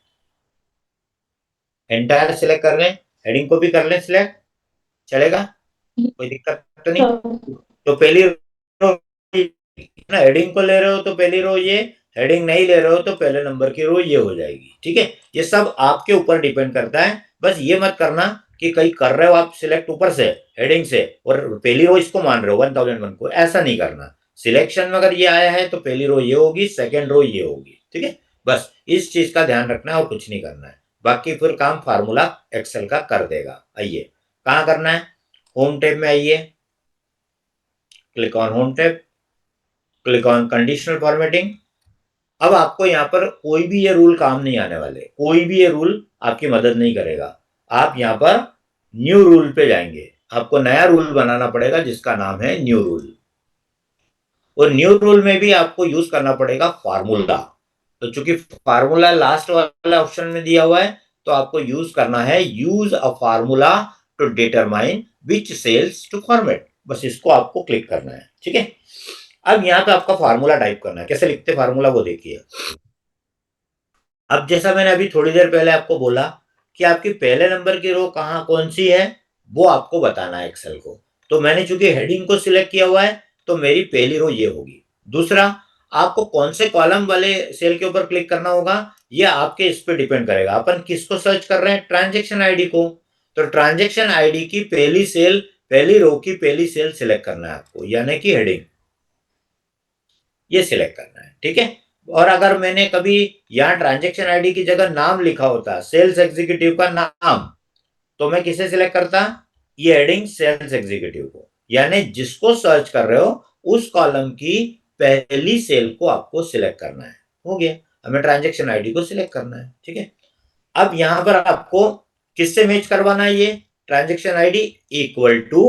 A: एंटायर सिलेक्ट कर लें, हेडिंग को भी कर लें सिलेक्ट, चलेगा, कोई दिक्कत तो नहीं। तो पहली रो ना, हेडिंग को ले रहे हो तो पहली रो ये, हेडिंग नहीं ले रहे हो तो पहले नंबर की रो ये हो जाएगी। ठीक है, ये सब आपके ऊपर डिपेंड करता है। बस ये मत करना कि कहीं कर रहे हो आप सिलेक्ट ऊपर से हेडिंग से और पहली रो इसको मान रहे हो 1001 को, ऐसा नहीं करना। सिलेक्शन में अगर ये आया है तो पहली रो ये होगी, सेकेंड रो ये होगी। ठीक है, बस इस चीज का ध्यान रखना है और कुछ नहीं करना है। बाकी फिर काम फार्मूला एक्सेल का कर देगा। आइए कहाँ करना है, होम टैब में आइए, click on home tab, click on conditional formatting. अब आपको यहाँ पर कोई भी ये रूल काम नहीं आने वाले, कोई भी ये रूल आपकी मदद नहीं करेगा। आप यहाँ पर न्यू रूल पे जाएंगे, आपको नया रूल बनाना पड़ेगा जिसका नाम है न्यू रूल। और न्यू रूल में भी आपको यूज करना पड़ेगा फार्मूला। तो चूंकि फार्मूला लास्ट वाला ऑप्शन में दिया हुआ है तो आपको यूज करना है, use a formula to determine which cells to format. बस इसको आपको क्लिक करना है। ठीक है, अब यहाँ पे आपका फार्मूला टाइप करना है, कैसे लिखते फार्मूला वो देखिए। अब जैसा मैंने अभी थोड़ी देर पहले आपको बोला कि आपकी पहले नंबर की रो कहाँ कौन सी है, वो आपको बताना है एक्सेल को। तो मैंने चूंकि हेडिंग को सिलेक्ट किया हुआ है तो मेरी पहली रो ये होगी। दूसरा, आपको कौन से कॉलम वाले सेल के ऊपर क्लिक करना होगा ये आपके इस पे डिपेंड करेगा। अपन किसको सर्च कर रहे हैं? ट्रांजेक्शन आईडी को। तो ट्रांजेक्शन आईडी की पहली सेल, पहली रो की पहली सेल सिलेक्ट करना है आपको, यानी कि हेडिंग ये सिलेक्ट करना है, ठीक है। और अगर मैंने कभी यहाँ ट्रांजेक्शन आईडी की जगह नाम लिखा होता, सेल्स एग्जीक्यूटिव का नाम, तो मैं किसे सिलेक्ट करता? ये हेडिंग सेल्स एग्जीक्यूटिव को, यानी जिसको सर्च कर रहे हो उस कॉलम की पहली सेल को आपको सिलेक्ट करना है। हो गया, हमें ट्रांजेक्शन आईडी को सिलेक्ट करना है, ठीक है। अब यहां पर आपको किससे मैच करवाना है? ये ट्रांजेक्शन आईडी इक्वल टू,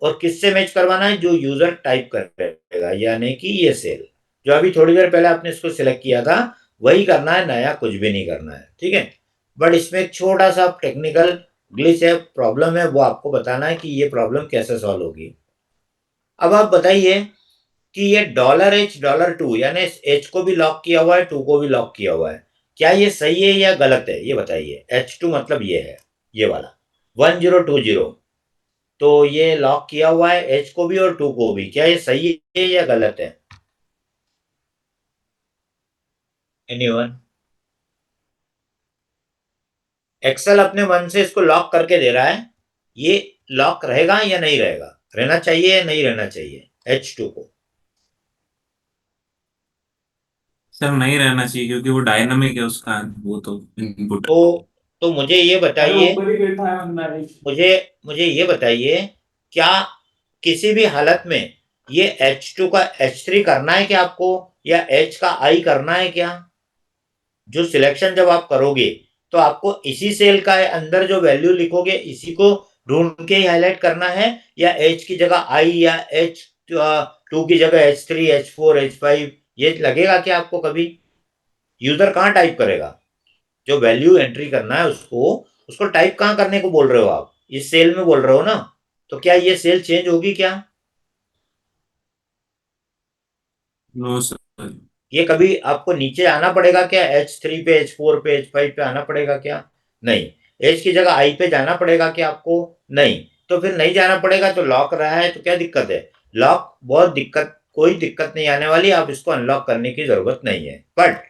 A: और किससे मैच करवाना है? जो यूजर टाइप करेगा, यानी कि ये सेल जो अभी थोड़ी देर पहले आपने इसको सिलेक्ट किया था वही करना है, नया कुछ भी नहीं करना है, ठीक है। बट इसमें एक छोटा सा टेक्निकल ग्लिच है, प्रॉब्लम है, वो आपको बताना है कि ये प्रॉब्लम कैसे सॉल्व होगी। अब आप बताइए कि ये $H$2 यानी H को भी लॉक किया हुआ है, 2 को भी लॉक किया हुआ है, क्या ये सही है या गलत है? ये बताइए। H2 मतलब ये है, ये वाला 1020, तो ये लॉक किया हुआ है H को भी और 2 को भी, क्या ये सही है या गलत है? एनीवन? एक्सेल अपने मन से इसको लॉक करके दे रहा है, ये लॉक रहेगा या नहीं रहेगा? रहना चाहिए या नहीं रहना चाहिए H2 को?
C: सर नहीं रहना चाहिए क्योंकि वो डायनामिक है उसका, वो तो इनपुट।
A: तो मुझे ये बताइए,
C: ऊपर ही बैठा है बंदा।
A: मुझे मुझे ये बताइए, क्या किसी भी हालत में ये H2 का H3 करना है क्या आपको, या H का I करना है क्या? जो सिलेक्शन जब आप करोगे तो आपको इसी सेल का अंदर जो वैल्यू लिखोगे इसी को ढूंढ के ही हाईलाइट करना है, या H की जगह I या H2 की जगह H3, H4, H5 ये लगेगा क्या आपको कभी? यूजर कहाँ टाइप करेगा? जो वैल्यू एंट्री करना है उसको उसको टाइप कहाँ करने को बोल रहे हो आप? इस सेल में बोल रहे हो ना, तो क्या ये सेल चेंज होगी क्या?
C: No sir.
A: ये कभी आपको नीचे आना पड़ेगा क्या? H3 पे, H4 पे, H5 पे आना पड़ेगा क्या? नहीं। H की जगह I पे जाना पड़ेगा क्या आपको? नहीं। तो फिर नहीं जाना पड़ेगा तो लॉक रहा है तो क्या दिक्कत है? लॉक बहुत दिक्कत, कोई दिक्कत नहीं आने वाली, आप इसको अनलॉक करने की जरूरत नहीं है। बट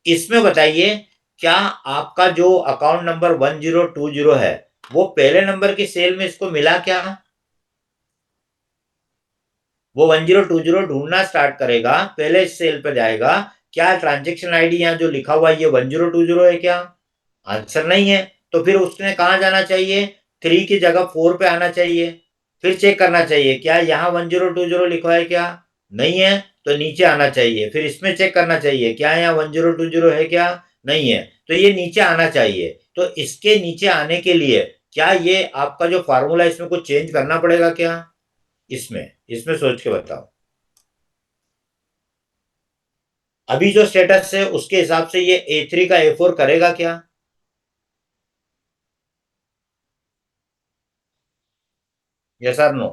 A: इसमें बताइए, क्या आपका जो अकाउंट नंबर 1020 है वो पहले नंबर की सेल में इसको मिला क्या? वो 1020 ढूंढना स्टार्ट करेगा, पहले इस सेल पर जाएगा, क्या ट्रांजेक्शन आईडी यहाँ जो लिखा हुआ है ये 1020 है क्या? आंसर नहीं है। तो फिर उसने कहाँ जाना चाहिए? 3 की जगह 4 पे आना चाहिए, फिर चेक करना चाहिए क्या यहाँ 1020 लिखा है क्या? नहीं है, तो नीचे आना चाहिए, फिर इसमें चेक करना चाहिए क्या यहाँ 1020 है क्या? नहीं है, तो ये नीचे आना चाहिए। तो इसके नीचे आने के लिए क्या ये आपका जो फार्मूला इसमें कुछ चेंज करना पड़ेगा क्या? इसमें इसमें सोच के बताओ। अभी जो स्टेटस है उसके हिसाब से ये A3 का A4 करेगा क्या? यस और नो?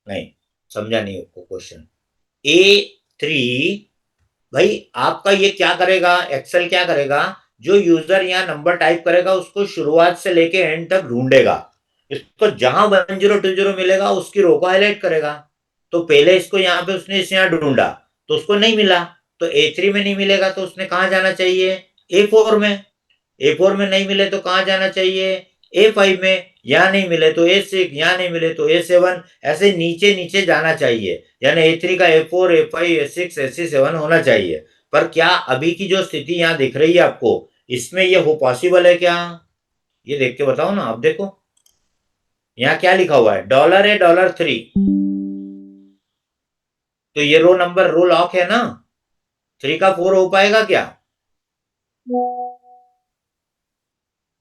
A: नहीं, समझा नहीं आपको क्वेश्चन। A3 भाई आपका ये क्या करेगा, एक्सेल क्या करेगा, जो यूजर यहाँ नंबर टाइप करेगा उसको शुरुआत से लेके एंड तक ढूंढेगा, इसको जहां 1020 मिलेगा उसकी रो को हाईलाइट करेगा। तो पहले इसको यहाँ पे उसने इसे यहाँ ढूंढा तो उसको नहीं मिला, तो A3 में नहीं मिलेगा तो उसने कहाँ जाना चाहिए? A4 में। A4 में नहीं मिले तो कहाँ जाना चाहिए? A5 में। यहाँ नहीं मिले तो A6, यहाँ नहीं मिले तो A7, ऐसे नीचे नीचे जाना चाहिए, यानी A3 का A4, A5, A6, A7 होना चाहिए। पर क्या अभी की जो स्थिति यहाँ दिख रही है आपको, इसमें ये हो पॉसिबल है क्या? ये देख के बताओ ना, आप देखो यहाँ क्या लिखा हुआ है, डॉलर है $3, तो ये रो नंबर रो लॉक है ना, 3 का 4 हो पाएगा क्या?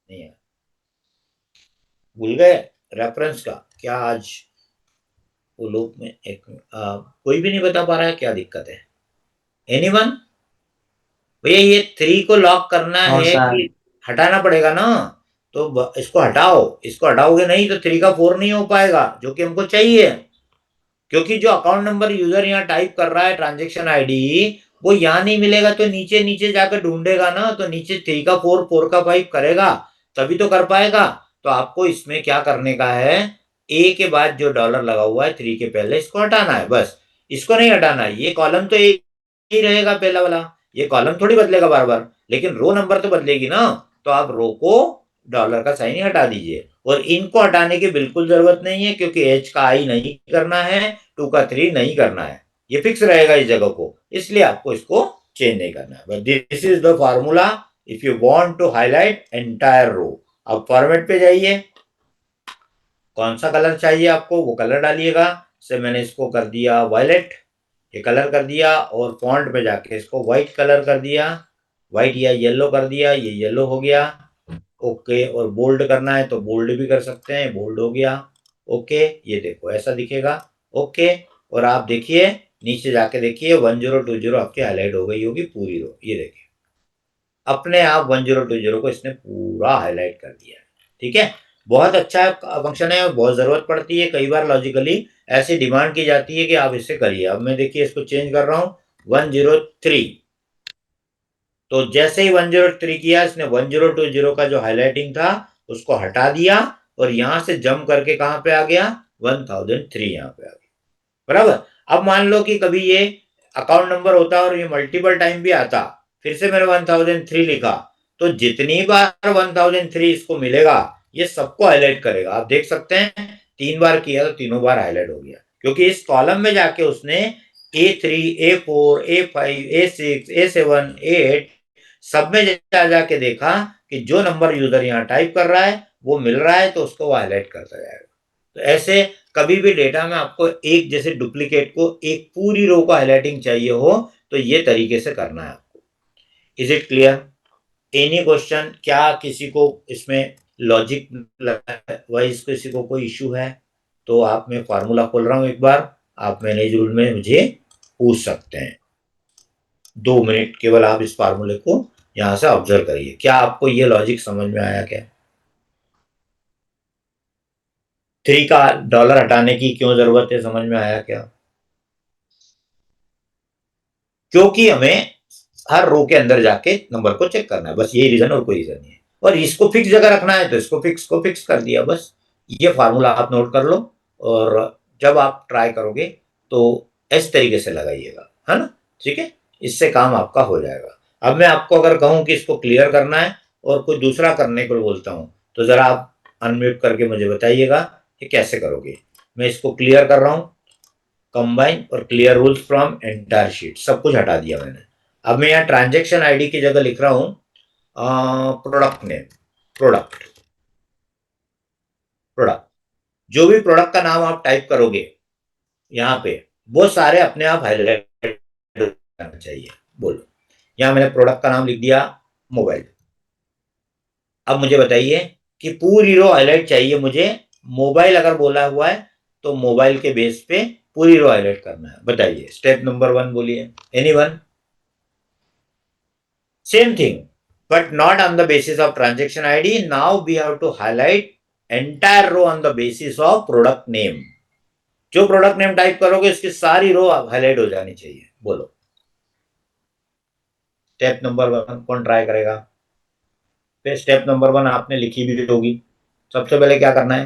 A: नहीं है। भूल गए रेफरेंस का क्या आज? वो लोग में एक कोई भी नहीं बता पा रहा है, क्या दिक्कत है? एनीवन? भैया ये 3 को लॉक करना
D: और
A: है
D: सर
A: कि हटाना पड़ेगा ना, तो इसको हटाओ, इसको हटाओगे नहीं तो 3 का 4 नहीं हो पाएगा जो कि हमको चाहिए, क्योंकि जो अकाउंट नंबर यूजर यहाँ टाइप कर रहा है ट्रांजेक्शन आईडी वो यहाँ नहीं मिलेगा तो नीचे नीचे जाकर ढूंढेगा ना, तो नीचे 3 का 4, 4 का 5 करेगा तभी तो कर पाएगा। तो आपको इसमें क्या करने का है, ए के बाद जो डॉलर लगा हुआ है 3 के पहले, इसको हटाना है बस। इसको नहीं हटाना है, ये कॉलम तो एक ही रहेगा पहला वाला, ये कॉलम थोड़ी बदलेगा बार बार, लेकिन रो नंबर तो बदलेगी ना। तो आप रो को डॉलर का साइन ही हटा दीजिए, और इनको हटाने की बिल्कुल जरूरत नहीं है, क्योंकि एच का आई नहीं करना है, 2 का 3 नहीं करना है, ये फिक्स रहेगा इस जगह को, इसलिए आपको इसको चेंज नहीं करना है। But this is the formula if you want to highlight entire row. अब फॉर्मेट पे जाइए, कौन सा कलर चाहिए आपको वो कलर डालिएगा। से मैंने इसको कर दिया वायलेट, ये कलर कर दिया, और फॉन्ट में जाके इसको व्हाइट कलर कर दिया, व्हाइट या येलो कर दिया, ये येलो हो गया। ओके, और बोल्ड करना है तो बोल्ड भी कर सकते हैं, बोल्ड हो गया। ओके, ये देखो ऐसा दिखेगा। ओके, और आप देखिए नीचे जाके देखिए 1020 आपकी हाईलाइट हो गई होगी पूरी रो, ये देखिए अपने आप 1020 को इसने पूरा हाईलाइट कर दिया है। ठीक है, बहुत अच्छा फंक्शन है और बहुत जरूरत पड़ती है, कई बार लॉजिकली ऐसी डिमांड की जाती है कि आप इससे करिए। अब मैं देखिए इसको चेंज कर रहा हूं 103, तो जैसे ही 103 किया इसने 1020 का जो हाईलाइटिंग था उसको हटा दिया, और यहां से जंप करके कहां पे आ गया 1003 यहां पे आ गया। बराबर। अब मान लो कि कभी ये अकाउंट नंबर होता और ये मल्टीपल टाइम भी आता, फिर से मैंने 1003 लिखा, तो जितनी बार 1003 इसको मिलेगा ये सबको हाईलाइट करेगा। आप देख सकते हैं 3 बार किया तो तीनों बार हाईलाइट हो गया, क्योंकि इस कॉलम में जाके उसने A3, A4, A5, A6, A7, A8 सब में जा जाके देखा कि जो नंबर यूजर यहाँ टाइप कर रहा है वो मिल रहा है, तो उसको वो हाईलाइट करता जाएगा। तो ऐसे कभी भी डेटा में आपको एक जैसे डुप्लीकेट को एक पूरी रो को हाईलाइटिंग चाहिए हो तो ये तरीके से करना है आपको। Is it clear? Any question? क्या किसी को इसमें लॉजिक वाइज किसी को कोई इश्यू है तो आप, मैं फार्मूला खोल रहा हूं एक बार, आप मैनेज रूल में मुझे पूछ सकते हैं। 2 मिनट केवल आप इस फार्मूले को यहां से ऑब्जर्व करिए। क्या आपको ये लॉजिक समझ में आया? क्या 3 का डॉलर हटाने की क्यों जरूरत है, समझ में आया क्या? क्योंकि हमें हर रो के अंदर जाके नंबर को चेक करना है, बस यही रीजन और कोई रीजन नहीं है। और इसको फिक्स जगह रखना है तो इसको फिक्स कर दिया बस। ये फार्मूला आप नोट कर लो, और जब आप ट्राई करोगे तो इस तरीके से लगाइएगा, है ना? ठीक है, इससे काम आपका हो जाएगा। अब मैं आपको अगर कहूं कि इसको क्लियर करना है और कोई दूसरा करने को बोलता हूं तो जरा आप अनम्यूट करके मुझे बताइएगा कि कैसे करोगे। मैं इसको क्लियर कर रहा हूं, कंबाइन और clear rules from entire sheet, सब कुछ हटा दिया मैंने। अब मैं यहाँ ट्रांजेक्शन आईडी की जगह लिख रहा हूं प्रोडक्ट नेम, प्रोडक्ट, प्रोडक्ट। जो भी प्रोडक्ट का नाम आप टाइप करोगे यहाँ पे वो सारे अपने आप हाईलाइट करना चाहिए। बोलो, यहाँ मैंने प्रोडक्ट का नाम लिख दिया मोबाइल। अब मुझे बताइए कि पूरी रो हाईलाइट चाहिए मुझे, मोबाइल अगर बोला हुआ है तो मोबाइल के बेस पे पूरी रो हाईलाइट करना है। बताइए स्टेप नंबर 1 बोलिए, anyone? Same thing, but not on the basis of transaction ID. Now we have to highlight entire row on the basis of product name. जो प्रोडक्ट नेम टाइप करोगे उसकी सारी रो हाईलाइट हो जानी चाहिए। बोलो, स्टेप नंबर 1 कौन ट्राई करेगा? फिर स्टेप नंबर 1 आपने लिखी भी होगी। सबसे पहले क्या करना है,